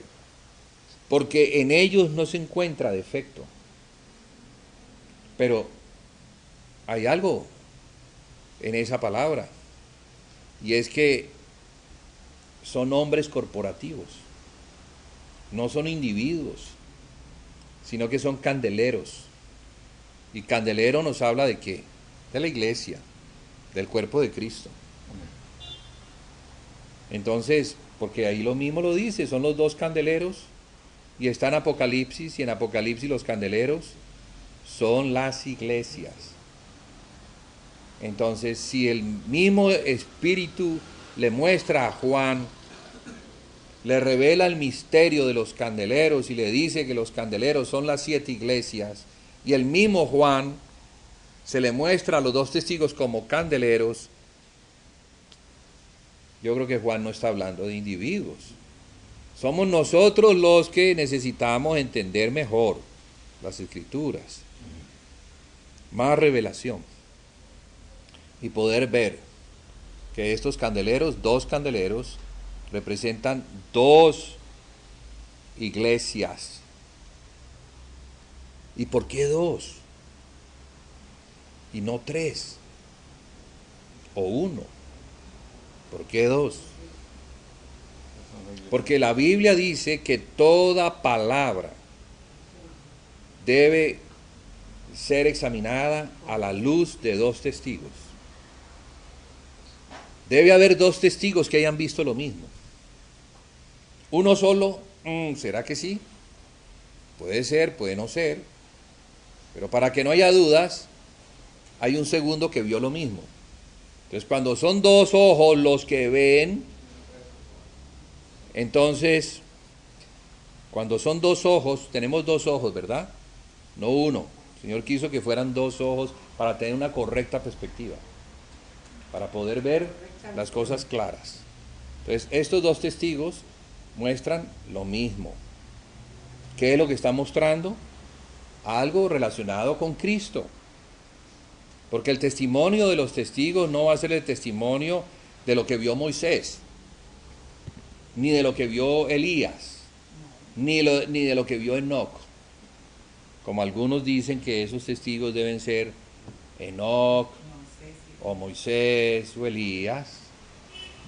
porque en ellos no se encuentra defecto. Pero hay algo en esa palabra, y es que son hombres corporativos, no son individuos, sino que son candeleros. Y candelero nos habla de qué? De la iglesia. del cuerpo de Cristo. Entonces, porque ahí lo mismo lo dice, son los dos candeleros, y está en Apocalipsis, y en Apocalipsis los candeleros son las iglesias. Entonces, si el mismo Espíritu le muestra a Juan, le revela el misterio de los candeleros y le dice que los candeleros son las 7 iglesias, y el mismo Juan se le muestra a los dos testigos como candeleros, yo creo que Juan no está hablando de individuos. Somos nosotros los que necesitamos entender mejor las Escrituras, más revelación, y poder ver que estos candeleros, 2 candeleros, representan 2 iglesias. ¿Y por qué 2? Y no 3 o 1. ¿Por qué 2? Porque la Biblia dice que toda palabra debe ser examinada a la luz de 2 testigos. Debe haber 2 testigos que hayan visto lo mismo. Uno solo, ¿será que sí? Puede ser, puede no ser. Pero para que no haya dudas, hay un segundo que vio lo mismo. Entonces, cuando son 2 ojos los que ven, entonces, cuando son 2 ojos, tenemos 2 ojos, ¿verdad? No uno. El Señor quiso que fueran 2 ojos para tener una correcta perspectiva, para poder ver las cosas claras. Entonces, estos 2 testigos muestran lo mismo. ¿Qué es lo que está mostrando? Algo relacionado con Cristo. Porque el testimonio de los testigos no va a ser el testimonio de lo que vio Moisés, ni de lo que vio Elías, ni de lo que vio Enoc. Como algunos dicen que esos testigos deben ser Enoc, o Moisés, o Elías.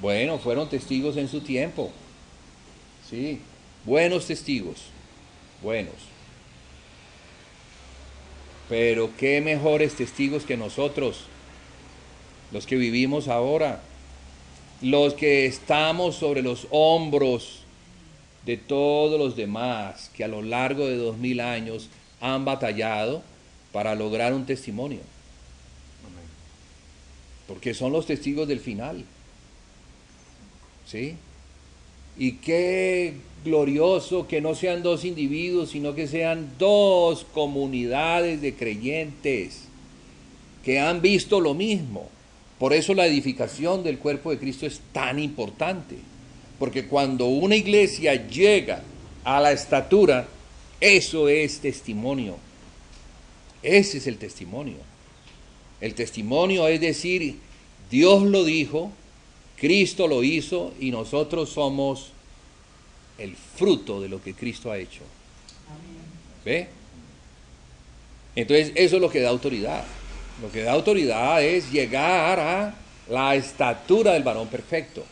Bueno, fueron testigos en su tiempo. Sí, buenos testigos, buenos. Pero qué mejores testigos que nosotros, los que vivimos ahora, los que estamos sobre los hombros de todos los demás que a lo largo de 2000 años han batallado para lograr un testimonio. Porque son los testigos del final. ¿Sí? Y qué glorioso que no sean 2 individuos, sino que sean 2 comunidades de creyentes que han visto lo mismo. Por eso la edificación del cuerpo de Cristo es tan importante. Porque cuando una iglesia llega a la estatura, eso es testimonio. Ese es el testimonio. El testimonio es decir, Dios lo dijo, Cristo lo hizo y nosotros somos el fruto de lo que Cristo ha hecho. ¿Ve? Entonces eso es lo que da autoridad. Lo que da autoridad es llegar a la estatura del varón perfecto.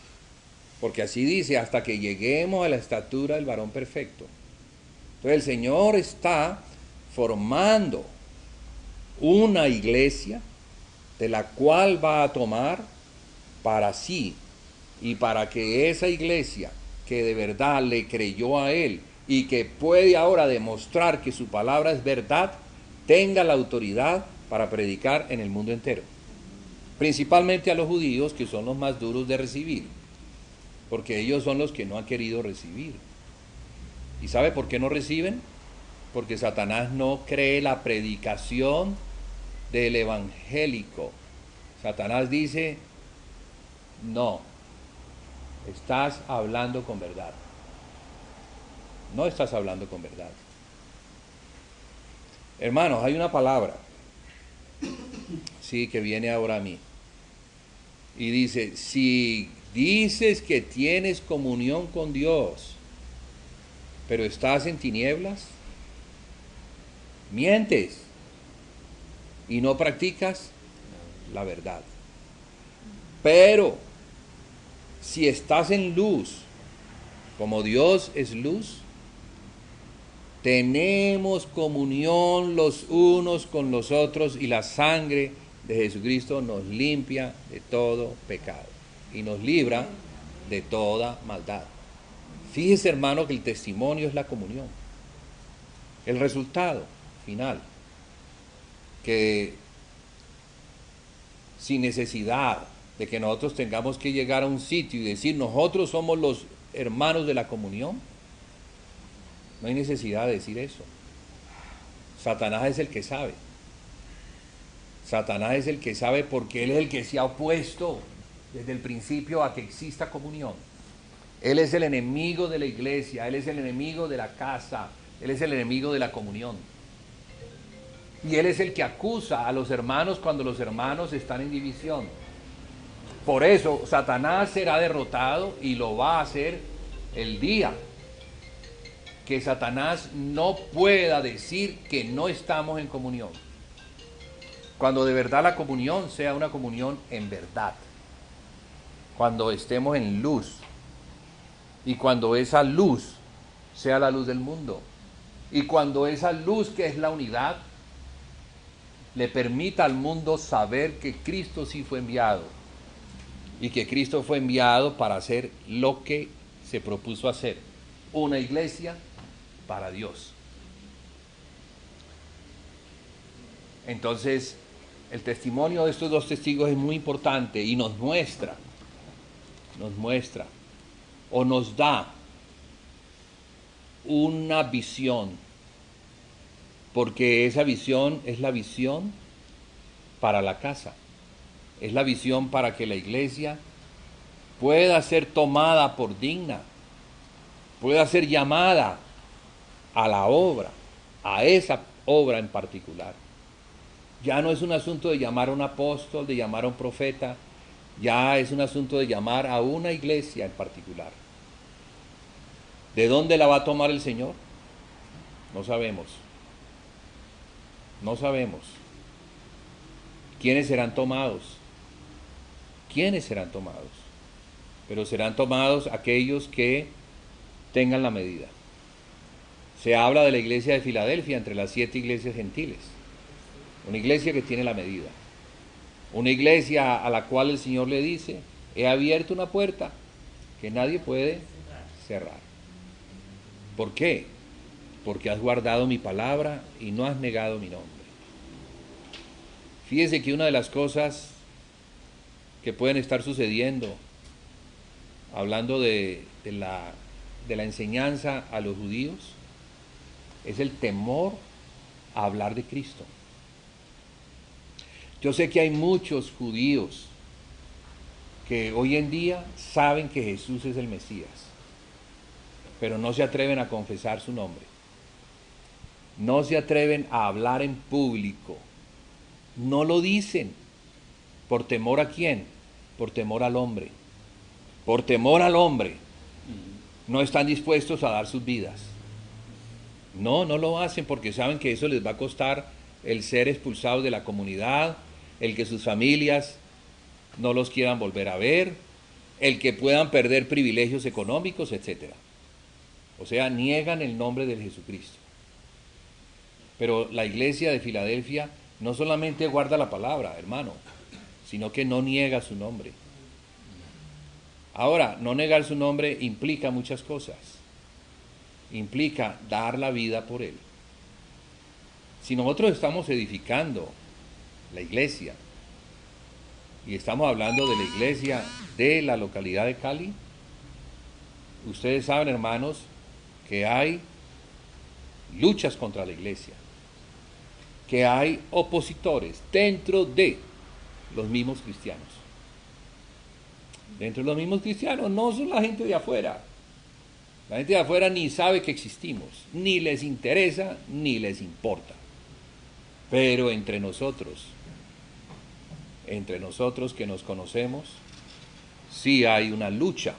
Porque así dice, hasta que lleguemos a la estatura del varón perfecto. Entonces el Señor está formando una iglesia de la cual va a tomar para sí y para que esa iglesia que de verdad le creyó a Él y que puede ahora demostrar que su palabra es verdad, tenga la autoridad para predicar en el mundo entero. Principalmente a los judíos, que son los más duros de recibir, porque ellos son los que no han querido recibir. ¿Y sabe por qué no reciben? Porque Satanás no cree la predicación del evangélico. Satanás dice, no, estás hablando con verdad. No estás hablando con verdad. Hermanos, hay una palabra, sí, que viene ahora a mí. Y dice, si dices que tienes comunión con Dios, pero estás en tinieblas, mientes y no practicas la verdad. Pero si estás en luz, como Dios es luz, tenemos comunión los unos con los otros y la sangre de Jesucristo nos limpia de todo pecado y nos libra de toda maldad. Fíjese, hermano, que el testimonio es la comunión. El resultado final, que sin necesidad de que nosotros tengamos que llegar a un sitio y decir nosotros somos los hermanos de la comunión, no hay necesidad de decir eso. Satanás es el que sabe. Satanás es el que sabe porque él es el que se ha opuesto desde el principio a que exista comunión. Él es el enemigo de la iglesia, él es el enemigo de la casa, él es el enemigo de la comunión. Y él es el que acusa a los hermanos cuando los hermanos están en división. Por eso Satanás será derrotado y lo va a hacer el día que Satanás no pueda decir que no estamos en comunión. Cuando de verdad la comunión sea una comunión en verdad. Cuando estemos en luz. Y cuando esa luz sea la luz del mundo. Y cuando esa luz, que es la unidad, le permita al mundo saber que Cristo sí fue enviado. Y que Cristo fue enviado para hacer lo que se propuso hacer. Una iglesia para Dios. Entonces, el testimonio de estos dos testigos es muy importante y nos muestra o nos da una visión, porque esa visión es la visión para la casa, es la visión para que la iglesia pueda ser tomada por digna, pueda ser llamada a la obra, a esa obra en particular. Ya no es un asunto de llamar a un apóstol, de llamar a un profeta, ya es un asunto de llamar a una iglesia en particular. ¿De dónde la va a tomar el Señor? No sabemos. No sabemos. ¿Quiénes serán tomados? ¿Quiénes serán tomados? Pero serán tomados aquellos que tengan la medida. Se habla de la iglesia de Filadelfia entre las 7 iglesias gentiles. Una iglesia que tiene la medida. Una iglesia a la cual el Señor le dice, he abierto una puerta que nadie puede cerrar. ¿Por qué? Porque has guardado mi palabra y no has negado mi nombre. Fíjese que una de las cosas que pueden estar sucediendo, hablando de la enseñanza a los judíos, es el temor a hablar de Cristo. Yo sé que hay muchos judíos que hoy en día saben que Jesús es el Mesías, pero no se atreven a confesar su nombre. No se atreven a hablar en público. No lo dicen. ¿Por temor a quién? Por temor al hombre. Por temor al hombre. No están dispuestos a dar sus vidas. No lo hacen porque saben que eso les va a costar el ser expulsados de la comunidad, el que sus familias no los quieran volver a ver, el que puedan perder privilegios económicos, etc. O sea, niegan el nombre de Jesucristo. Pero la iglesia de Filadelfia no solamente guarda la palabra, hermano, sino que no niega su nombre. Ahora, no negar su nombre implica muchas cosas. Implica dar la vida por él. Si nosotros estamos edificando la iglesia y estamos hablando de la iglesia de la localidad de Cali, ustedes saben, hermanos, que hay luchas contra la iglesia, que hay opositores dentro de los mismos cristianos. Dentro de los mismos cristianos, no son la gente de afuera. La gente de afuera ni sabe que existimos, ni les interesa, ni les importa. Pero entre nosotros que nos conocemos, sí hay una lucha.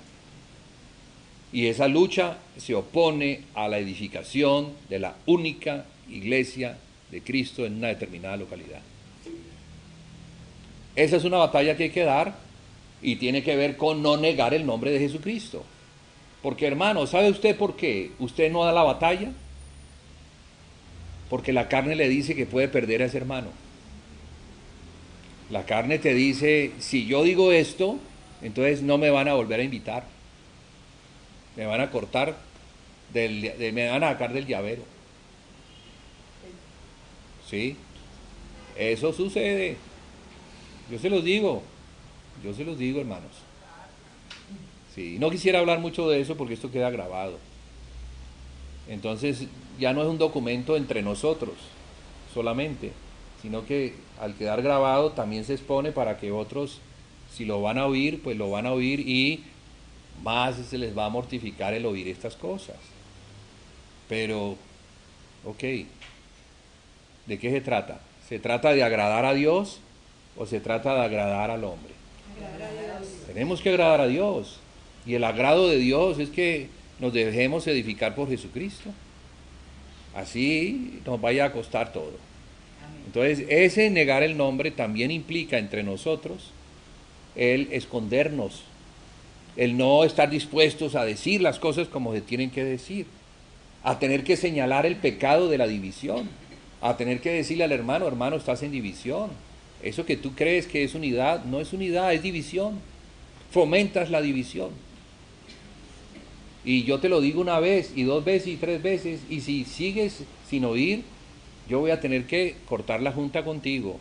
Y esa lucha se opone a la edificación de la única iglesia de Cristo en una determinada localidad. Esa es una batalla que hay que dar y tiene que ver con no negar el nombre de Jesucristo. Porque, hermano, ¿sabe usted por qué usted no da la batalla? Porque la carne le dice que puede perder a ese hermano. La carne te dice, si yo digo esto, entonces no me van a volver a invitar. Me van a cortar, me van a sacar del llavero. ¿Sí? Eso sucede. Yo se los digo, hermanos. Sí, no quisiera hablar mucho de eso porque esto queda grabado. Entonces ya no es un documento entre nosotros solamente, sino que al quedar grabado también se expone para que otros, si lo van a oír, pues lo van a oír y más se les va a mortificar el oír estas cosas. Pero, ok, ¿de qué se trata? ¿Se trata de agradar a Dios o se trata de agradar al hombre? Agradar a Dios. Tenemos que agradar a Dios. Y el agrado de Dios es que nos dejemos edificar por Jesucristo. Así nos vaya a costar todo. Entonces, ese negar el nombre también implica entre nosotros el escondernos, el no estar dispuestos a decir las cosas como se tienen que decir, a tener que señalar el pecado de la división, a tener que decirle al hermano, hermano, estás en división. Eso que tú crees que es unidad, no es unidad, es división. Fomentas la división. Y yo te lo digo una vez, y dos veces, y tres veces, y si sigues sin oír, yo voy a tener que cortar la junta contigo,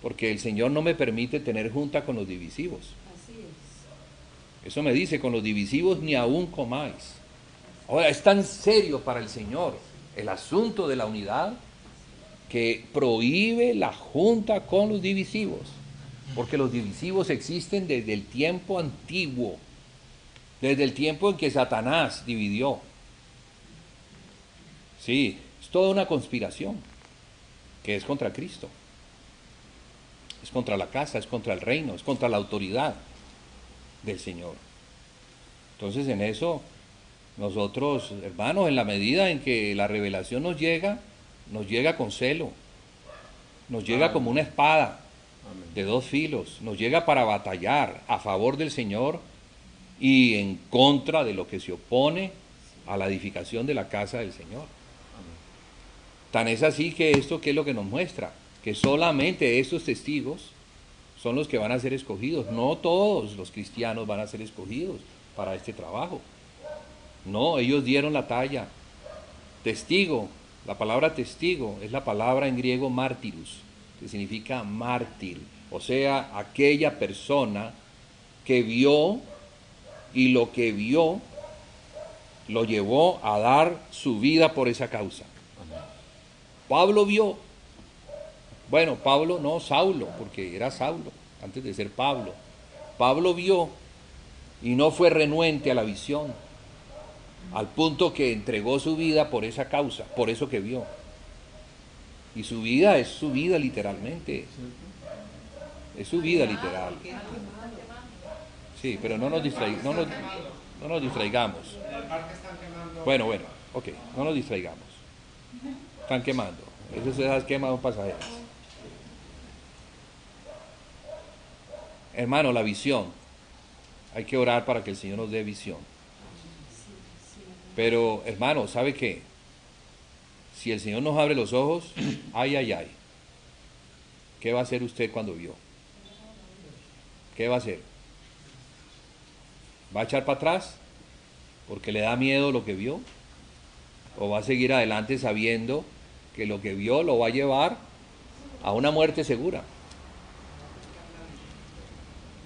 porque el Señor no me permite tener junta con los divisivos. Así es. Eso me dice, con los divisivos ni aún comáis. Ahora, es tan serio para el Señor el asunto de la unidad que prohíbe la junta con los divisivos, porque los divisivos existen desde el tiempo antiguo, desde el tiempo en que Satanás dividió. Sí, es toda una conspiración que es contra Cristo, es contra la casa, es contra el reino, es contra la autoridad del Señor. Entonces en eso nosotros, hermanos, en la medida en que la revelación nos llega con celo, nos llega como una espada de dos filos, nos llega para batallar a favor del Señor y en contra de lo que se opone a la edificación de la casa del Señor. Tan es así que esto, ¿qué es lo que nos muestra? Que solamente estos testigos son los que van a ser escogidos. No todos los cristianos van a ser escogidos para este trabajo. No, ellos dieron la talla. Testigo, la palabra testigo es la palabra en griego martyrus, que significa mártir, o sea, aquella persona que vio y lo que vio lo llevó a dar su vida por esa causa. Pablo vio, bueno, Pablo no, Saulo, porque era Saulo, antes de ser Pablo. Pablo vio y no fue renuente a la visión, al punto que entregó su vida por esa causa, por eso que vio. Y su vida es su vida literalmente. Es su vida literal. Sí, pero no nos distraigamos. Bueno, ok, no nos distraigamos. Están quemando. Esas quemas son pasajeras. Hermano, la visión. Hay que orar para que el Señor nos dé visión. Pero, hermano, ¿sabe qué? Si el Señor nos abre los ojos, ay, ay, ay. ¿Qué va a hacer usted cuando vio? ¿Qué va a hacer? ¿Va a echar para atrás porque le da miedo lo que vio? ¿O va a seguir adelante sabiendo que lo que vio lo va a llevar a una muerte segura?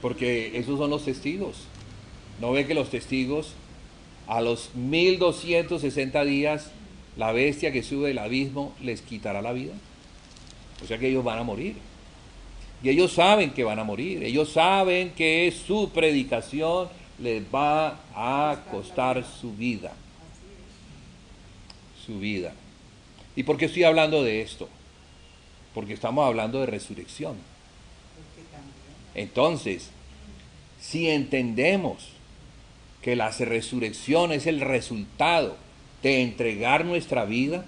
Porque esos son los testigos. ¿No ve que los testigos a los 1260 días la bestia que sube del abismo les quitará la vida? O sea que ellos van a morir. Y ellos saben que van a morir. Ellos saben que su predicación les va a costar su vida. Su vida. ¿Y por qué estoy hablando de esto? Porque estamos hablando de resurrección. Entonces, si entendemos que la resurrección es el resultado de entregar nuestra vida,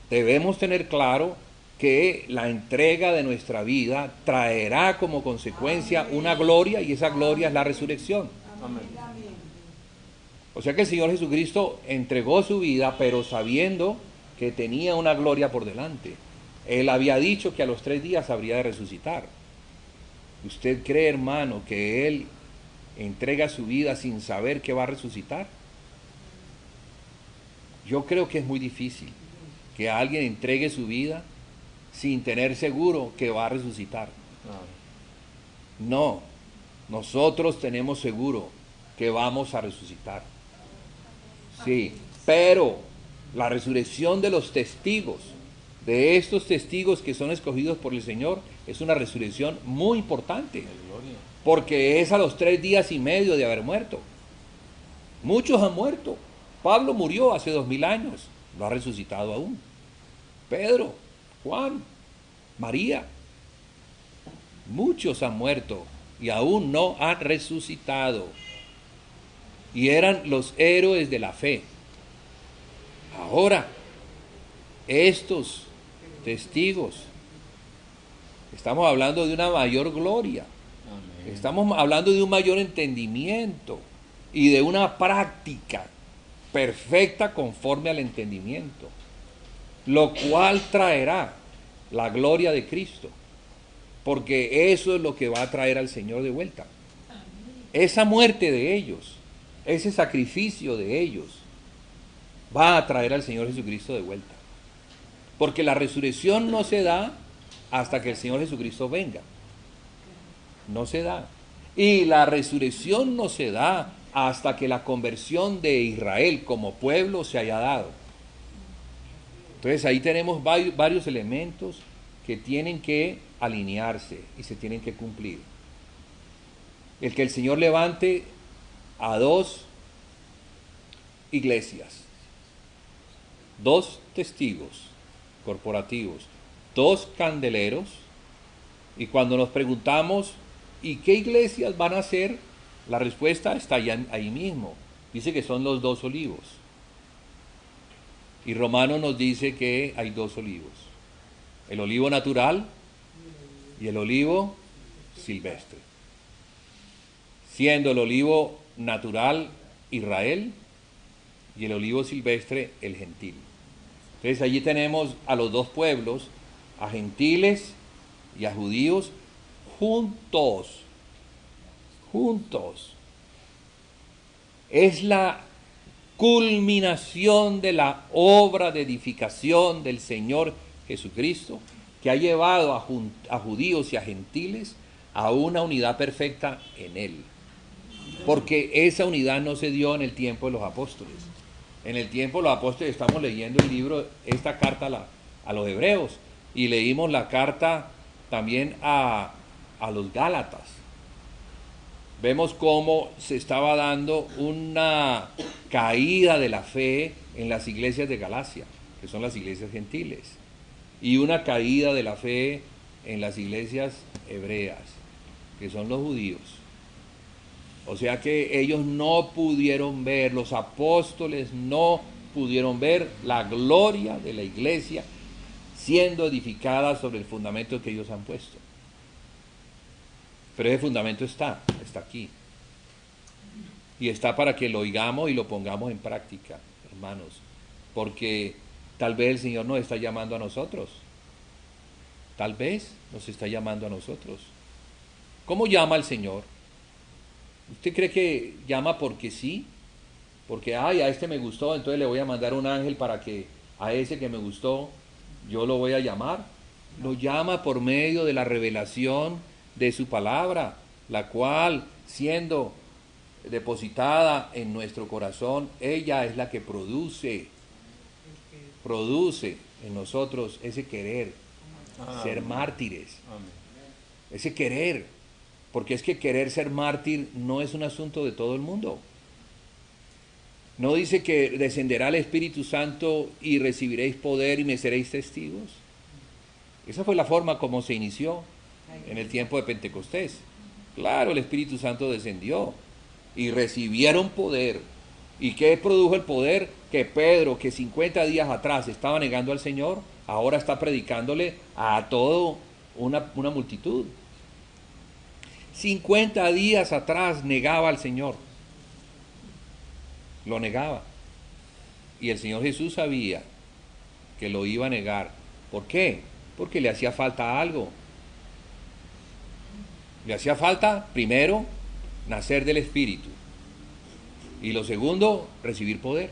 debemos tener claro que la entrega de nuestra vida traerá como consecuencia una gloria, y esa gloria es la resurrección. Amén. O sea que el Señor Jesucristo entregó su vida, pero sabiendo que tenía una gloria por delante. Él había dicho que a los 3 días habría de resucitar. ¿Usted cree, hermano, que Él entrega su vida sin saber que va a resucitar? Yo creo que es muy difícil que alguien entregue su vida sin tener seguro que va a resucitar. No, nosotros tenemos seguro que vamos a resucitar. Sí, pero la resurrección de los testigos, de estos testigos que son escogidos por el Señor, es una resurrección muy importante, porque es a los 3 días y medio de haber muerto. Muchos han muerto. Pablo murió hace 2000 años, no ha resucitado aún. Pedro, Juan, María, muchos han muerto y aún no han resucitado. Y eran los héroes de la fe. Ahora, estos testigos, estamos hablando de una mayor gloria. Amén. Estamos hablando de un mayor entendimiento y de una práctica perfecta conforme al entendimiento, lo cual traerá la gloria de Cristo, porque eso es lo que va a traer al Señor de vuelta. Esa muerte de ellos, ese sacrificio de ellos, va a traer al Señor Jesucristo de vuelta, porque la resurrección no se da hasta que el Señor Jesucristo venga, no se da, y la resurrección no se da hasta que la conversión de Israel como pueblo se haya dado. Entonces ahí tenemos varios elementos que tienen que alinearse y se tienen que cumplir. El que el Señor levante a 2 iglesias, 2 testigos corporativos, 2 candeleros, y cuando nos preguntamos, ¿y qué iglesias van a ser? La respuesta está ahí mismo. Dice que son los 2 olivos. Y Romano nos dice que hay 2 olivos. El olivo natural y el olivo silvestre. Siendo el olivo natural Israel y el olivo silvestre el gentil. Entonces allí tenemos a los 2 pueblos, a gentiles y a judíos, juntos. Es la culminación de la obra de edificación del Señor Jesucristo, que ha llevado a judíos y a gentiles a una unidad perfecta en Él. Porque esa unidad no se dio en el tiempo de los apóstoles. En el tiempo de los apóstoles estamos leyendo el libro, esta carta a los hebreos, y leímos la carta también a los gálatas. Vemos cómo se estaba dando una caída de la fe en las iglesias de Galacia, que son las iglesias gentiles, y una caída de la fe en las iglesias hebreas, que son los judíos. O sea que ellos no pudieron ver, los apóstoles no pudieron ver la gloria de la iglesia siendo edificada sobre el fundamento que ellos han puesto. Pero ese fundamento está aquí. Y está para que lo oigamos y lo pongamos en práctica, hermanos. Porque tal vez el Señor nos está llamando a nosotros. Tal vez nos está llamando a nosotros. ¿Cómo llama al Señor? ¿Usted cree que llama porque sí? Porque, a este me gustó, entonces le voy a mandar un ángel para que a ese que me gustó, yo lo voy a llamar. Lo llama por medio de la revelación de su palabra, la cual, siendo depositada en nuestro corazón, ella es la que produce en nosotros ese querer, ser mártires. Ese querer, porque es que querer ser mártir no es un asunto de todo el mundo. ¿No dice que descenderá el Espíritu Santo y recibiréis poder y me seréis testigos? Esa fue la forma como se inició en el tiempo de Pentecostés. Claro, el Espíritu Santo descendió y recibieron poder. ¿Y qué produjo el poder? Que Pedro, que 50 días atrás estaba negando al Señor, ahora está predicándole a toda una multitud. 50 días atrás negaba al Señor. Lo negaba. Y el Señor Jesús sabía que lo iba a negar. ¿Por qué? Porque le hacía falta algo. Le hacía falta, primero, nacer del Espíritu. Y lo segundo, recibir poder.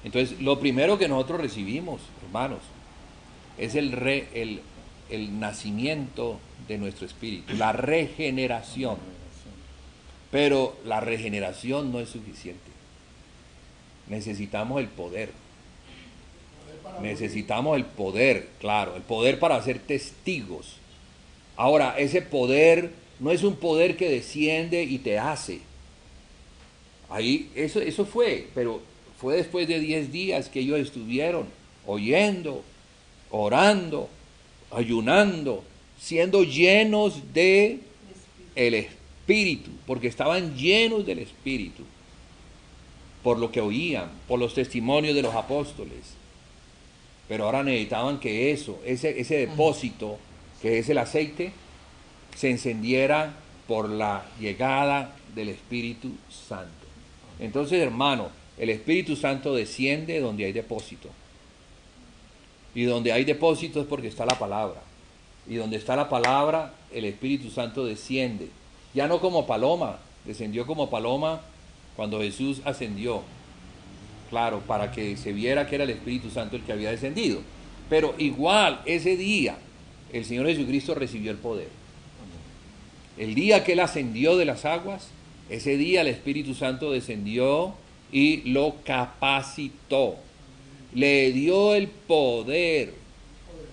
Entonces, lo primero que nosotros recibimos, hermanos, es el nacimiento de nuestro espíritu, la regeneración. Pero la regeneración no es suficiente. Necesitamos el poder. Necesitamos el poder, claro, el poder para ser testigos. Ahora, ese poder no es un poder que desciende y te hace. Ahí, eso fue, pero fue después de 10 días que ellos estuvieron oyendo, orando, ayunando, siendo llenos de el Espíritu, porque estaban llenos del Espíritu, por lo que oían, por los testimonios de los apóstoles. Pero ahora necesitaban que ese depósito, que es el aceite, se encendiera por la llegada del Espíritu Santo. Entonces, hermano, el Espíritu Santo desciende donde hay depósito. Y donde hay depósito es porque está la palabra. Y donde está la palabra, el Espíritu Santo desciende. Ya no como paloma, descendió como paloma cuando Jesús ascendió. Claro, para que se viera que era el Espíritu Santo el que había descendido. Pero igual, ese día, el Señor Jesucristo recibió el poder. El día que Él ascendió de las aguas, ese día el Espíritu Santo descendió y lo capacitó. Le dio el poder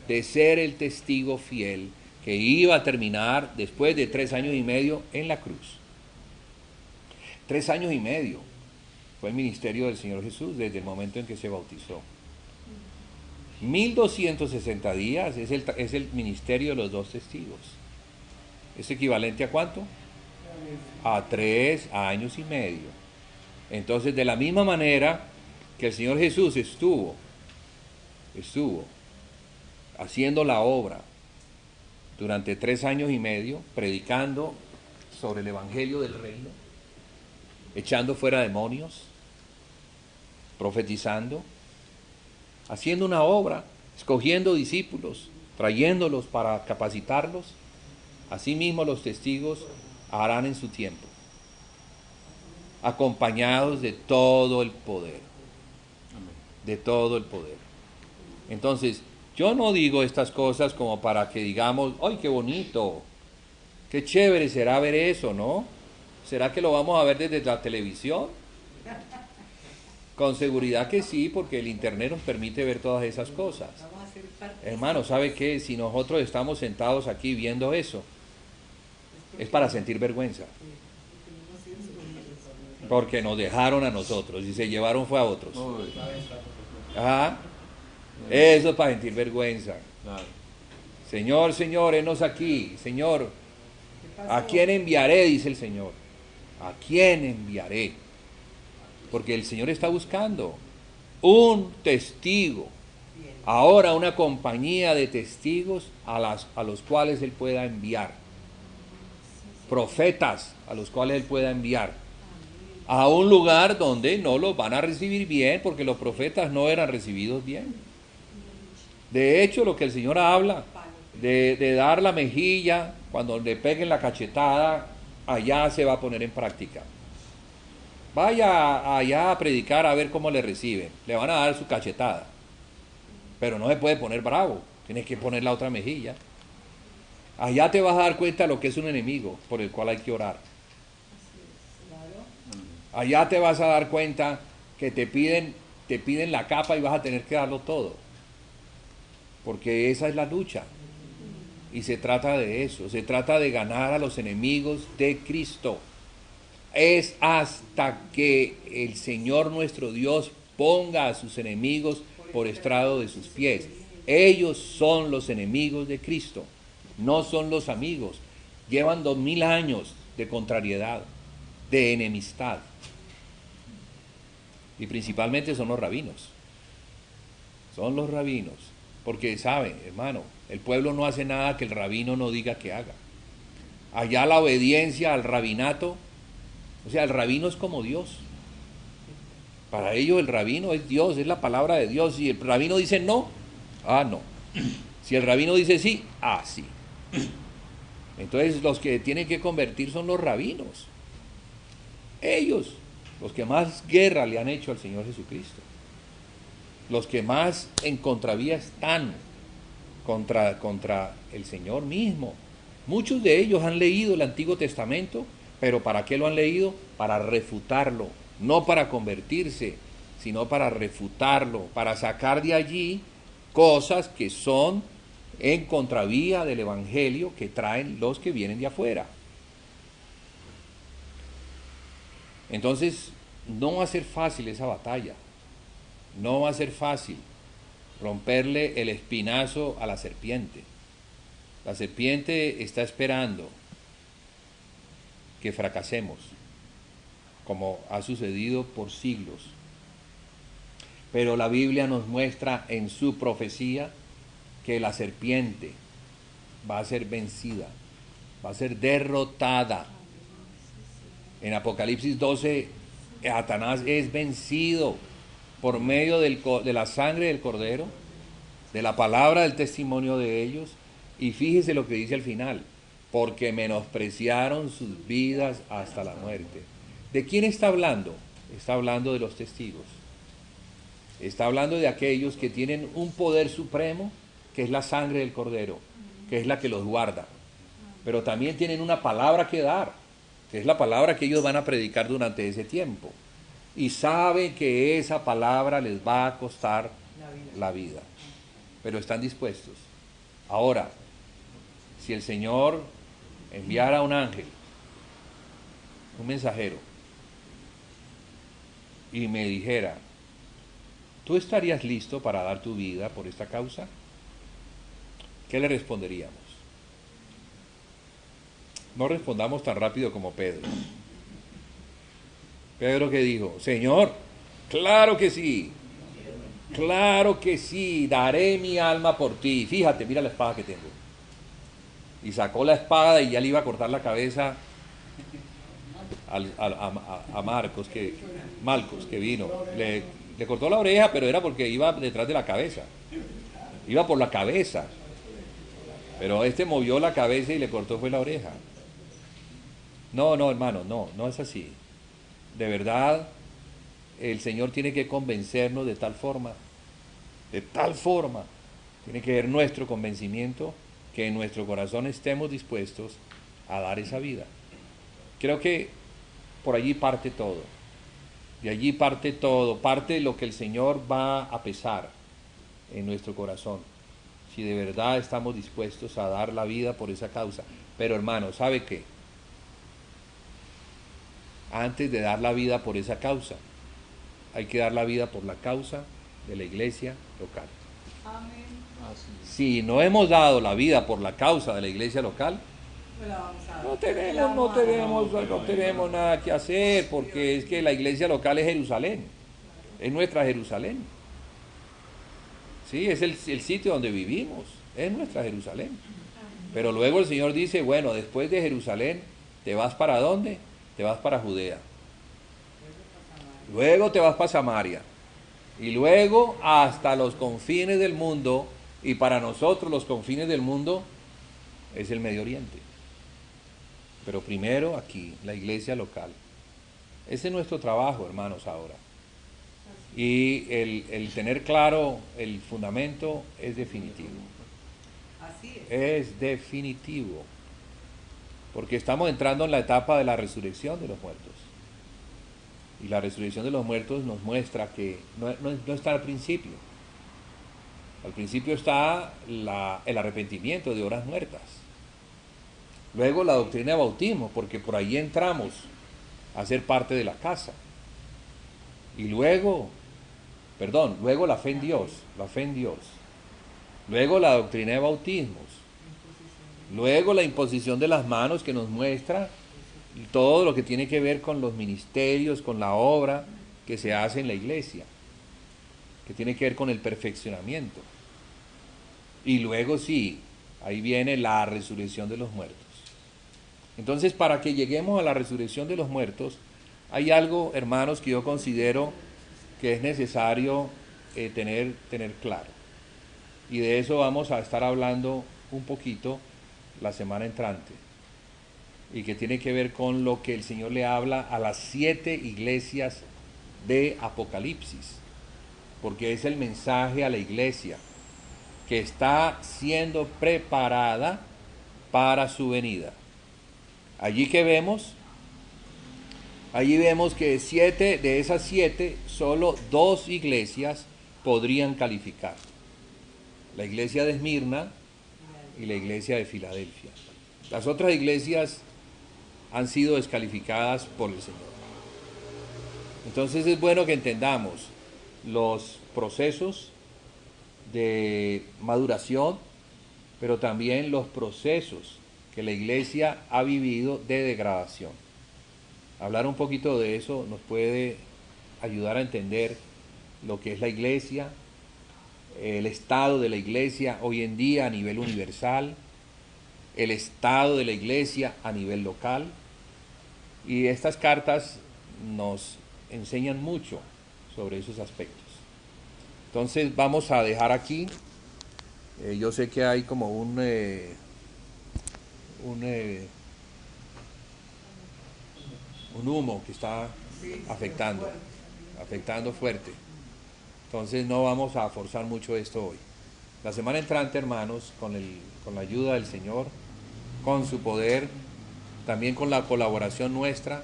de ser el testigo fiel que iba a terminar después de 3 años y medio en la cruz. 3 años y medio fue el ministerio del Señor Jesús desde el momento en que se bautizó. 1260 días es el ministerio de los 2 testigos. ¿Es equivalente a cuánto? A 3 años y medio. Entonces, de la misma manera que el Señor Jesús estuvo haciendo la obra durante 3 años y medio, predicando sobre el Evangelio del Reino, echando fuera demonios, profetizando, haciendo una obra, escogiendo discípulos, trayéndolos para capacitarlos. Asimismo los testigos harán en su tiempo, acompañados de todo el poder, de todo el poder. Entonces, yo no digo estas cosas como para que digamos, ¡ay, qué bonito! ¡Qué chévere será ver eso!, ¿no? ¿Será que lo vamos a ver desde la televisión? Con seguridad que sí, porque el internet nos permite ver todas esas cosas. Hermano, ¿sabe qué? Si nosotros estamos sentados aquí viendo eso, es para sentir vergüenza. Porque nos dejaron a nosotros y se llevaron fue a otros. Ajá. Eso es para sentir vergüenza. Señor, Señor, henos aquí. Señor, ¿a quién enviaré? Dice el Señor. ¿A quién enviaré? Porque el Señor está buscando un testigo. Ahora una compañía de testigos a los cuales Él pueda enviar. Profetas a los cuales Él pueda enviar. A un lugar donde no los van a recibir bien, porque los profetas no eran recibidos bien. De hecho, lo que el Señor habla, de dar la mejilla, cuando le peguen la cachetada, allá se va a poner en práctica. Vaya allá a predicar a ver cómo le reciben. Le van a dar su cachetada. Pero no se puede poner bravo. Tienes que poner la otra mejilla. Allá te vas a dar cuenta de lo que es un enemigo por el cual hay que orar. Allá te vas a dar cuenta que te piden la capa y vas a tener que darlo todo. Porque esa es la lucha. Y se trata de eso. Se trata de ganar a los enemigos de Cristo. Es hasta que el Señor nuestro Dios ponga a sus enemigos por estrado de sus pies. Ellos son los enemigos de Cristo, no son los amigos. Llevan 2000 años de contrariedad, de enemistad. Y principalmente son los rabinos. Son los rabinos. Porque saben, hermano, el pueblo no hace nada que el rabino no diga que haga. Allá la obediencia al rabinato, o sea, el rabino es como Dios. Para ellos el rabino es Dios, es la palabra de Dios. Si el rabino dice no, no. Si el rabino dice sí, sí. Entonces los que tienen que convertir son los rabinos. Ellos, los que más guerra le han hecho al Señor Jesucristo. Los que más en contravía están contra el Señor mismo. Muchos de ellos han leído el Antiguo Testamento, pero ¿para qué lo han leído? Para refutarlo, no para convertirse, sino para refutarlo, para sacar de allí cosas que son en contravía del Evangelio que traen los que vienen de afuera. Entonces, no va a ser fácil esa batalla, no va a ser fácil romperle el espinazo a la serpiente. La serpiente está esperando que fracasemos, como ha sucedido por siglos. Pero la Biblia nos muestra en su profecía que la serpiente va a ser vencida, va a ser derrotada. En Apocalipsis 12, Satanás es vencido por medio de la sangre del Cordero, de la palabra del testimonio de ellos. Y fíjese lo que dice al final: porque menospreciaron sus vidas hasta la muerte. ¿De quién está hablando? Está hablando de los testigos. Está hablando de aquellos que tienen un poder supremo, que es la sangre del Cordero, que es la que los guarda. Pero también tienen una palabra que dar, que es la palabra que ellos van a predicar durante ese tiempo. Y saben que esa palabra les va a costar la vida. Pero están dispuestos. Ahora, si el Señor enviara un ángel, un mensajero, y me dijera: ¿tú estarías listo para dar tu vida por esta causa? ¿Qué le responderíamos? No respondamos tan rápido como Pedro. Pedro, ¿qué dijo? Señor, claro que sí, daré mi alma por ti. Fíjate, mira la espada que tengo. Y sacó la espada y ya le iba a cortar la cabeza a Marcos, que vino. Le cortó la oreja, pero era porque iba detrás de la cabeza. Iba por la cabeza. Pero este movió la cabeza y le cortó fue la oreja. No, hermano, no es así. De verdad, el Señor tiene que convencernos de tal forma, tiene que ver nuestro convencimiento, que en nuestro corazón estemos dispuestos a dar esa vida. Creo que por allí parte todo. De allí parte todo, parte lo que el Señor va a pesar en nuestro corazón, si de verdad estamos dispuestos a dar la vida por esa causa. Pero hermano, ¿sabe qué? Antes de dar la vida por esa causa, hay que dar la vida por la causa de la iglesia local. Amén. Si no hemos dado la vida por la causa de la iglesia local, no tenemos nada que hacer, porque es que la iglesia local es Jerusalén, es nuestra Jerusalén. Sí, es el sitio donde vivimos, es nuestra Jerusalén. Pero luego el Señor dice: bueno, después de Jerusalén, ¿te vas para dónde? Te vas para Judea. Luego te vas para Samaria. Y luego hasta los confines del mundo. Y para nosotros los confines del mundo es el Medio Oriente. Pero primero aquí, la iglesia local. Ese es nuestro trabajo, hermanos, ahora. Y el tener claro el fundamento es definitivo. Así es definitivo. Porque estamos entrando en la etapa de la resurrección de los muertos. Y la resurrección de los muertos nos muestra que no está al principio. Al principio está el arrepentimiento de horas muertas. Luego la doctrina de bautismo, porque por ahí entramos a ser parte de la casa. Y luego la fe en Dios, Luego la doctrina de bautismos. Luego la imposición de las manos, que nos muestra todo lo que tiene que ver con los ministerios, con la obra que se hace en la iglesia, que tiene que ver con el perfeccionamiento. Y luego sí, ahí viene la resurrección de los muertos. Entonces, para que lleguemos a la resurrección de los muertos, hay algo, hermanos, que yo considero que es necesario tener claro. Y de eso vamos a estar hablando un poquito la semana entrante y que tiene que ver con lo que el Señor le habla a las 7 iglesias de Apocalipsis, porque es el mensaje a la iglesia que está siendo preparada para su venida. Allí vemos que 7 de esas 7, solo 2 iglesias podrían calificar: la iglesia de Esmirna y la iglesia de Filadelfia. Las otras iglesias han sido descalificadas por el Señor. Entonces es bueno que entendamos los procesos de maduración, pero también los procesos que la iglesia ha vivido de degradación. Hablar un poquito de eso nos puede ayudar a entender lo que es la iglesia, el estado de la iglesia hoy en día a nivel universal, el estado de la iglesia a nivel local. Y estas cartas nos enseñan mucho sobre esos aspectos. Entonces vamos a dejar aquí. Yo sé que hay como un humo que está afectando fuerte. Entonces no vamos a forzar mucho esto hoy. La semana entrante, hermanos, con la ayuda del Señor, con su poder, también con la colaboración nuestra,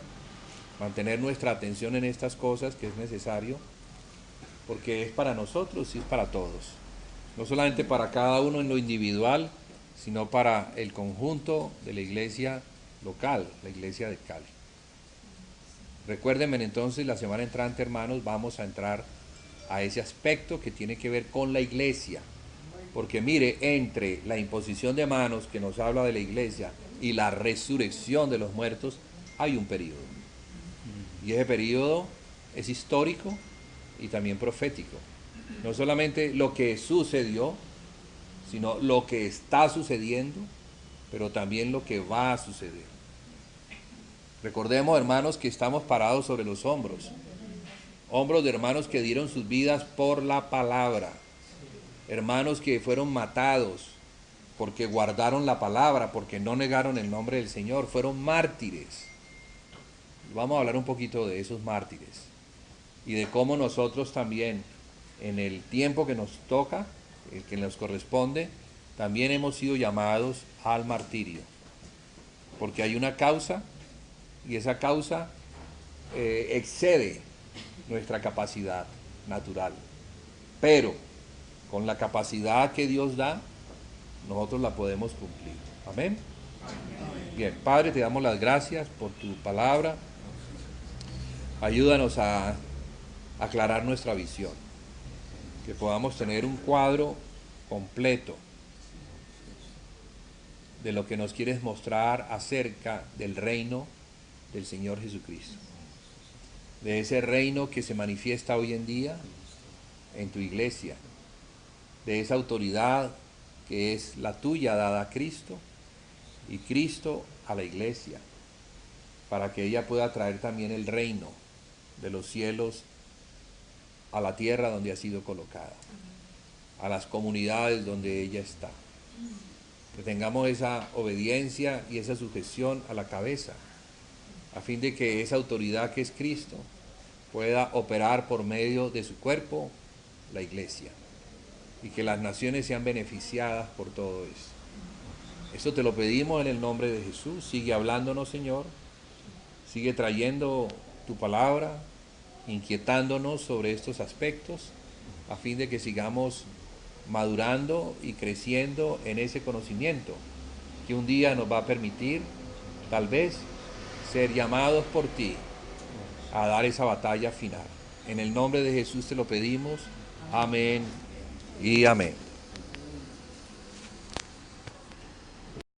mantener nuestra atención en estas cosas que es necesario, porque es para nosotros y es para todos. No solamente para cada uno en lo individual, sino para el conjunto de la iglesia local, la iglesia de Cali. Recuérdenme entonces, la semana entrante, hermanos, vamos a entrar a ese aspecto que tiene que ver con la iglesia. Porque mire, entre la imposición de manos que nos habla de la iglesia y la resurrección de los muertos, hay un periodo. Y ese periodo es histórico y también profético. No solamente lo que sucedió, sino lo que está sucediendo, pero también lo que va a suceder. Recordemos, hermanos, que estamos parados sobre los hombros de hermanos que dieron sus vidas por la palabra, hermanos que fueron matados porque guardaron la palabra, porque no negaron el nombre del Señor, fueron mártires. Vamos a hablar un poquito de esos mártires y de cómo nosotros también, en el tiempo que nos toca, el que nos corresponde, también hemos sido llamados al martirio, porque hay una causa y esa causa excede nuestra capacidad natural, pero con la capacidad que Dios da, nosotros la podemos cumplir. Amén. Bien, Padre, te damos las gracias por tu palabra. Ayúdanos a aclarar nuestra visión, que podamos tener un cuadro completo de lo que nos quieres mostrar acerca del reino del Señor Jesucristo, de ese reino que se manifiesta hoy en día en tu iglesia, de esa autoridad que es la tuya dada a Cristo y Cristo a la iglesia, para que ella pueda traer también el reino de los cielos a la tierra donde ha sido colocada, a las comunidades donde ella está. Que tengamos esa obediencia y esa sujeción a la cabeza, a fin de que esa autoridad que es Cristo pueda operar por medio de su cuerpo, la iglesia, y que las naciones sean beneficiadas por todo eso. Esto te lo pedimos en el nombre de Jesús. Sigue hablándonos, Señor, sigue trayendo tu palabra, inquietándonos sobre estos aspectos, a fin de que sigamos madurando y creciendo en ese conocimiento que un día nos va a permitir, tal vez, ser llamados por ti a dar esa batalla final. En el nombre de Jesús te lo pedimos. Amén y amén.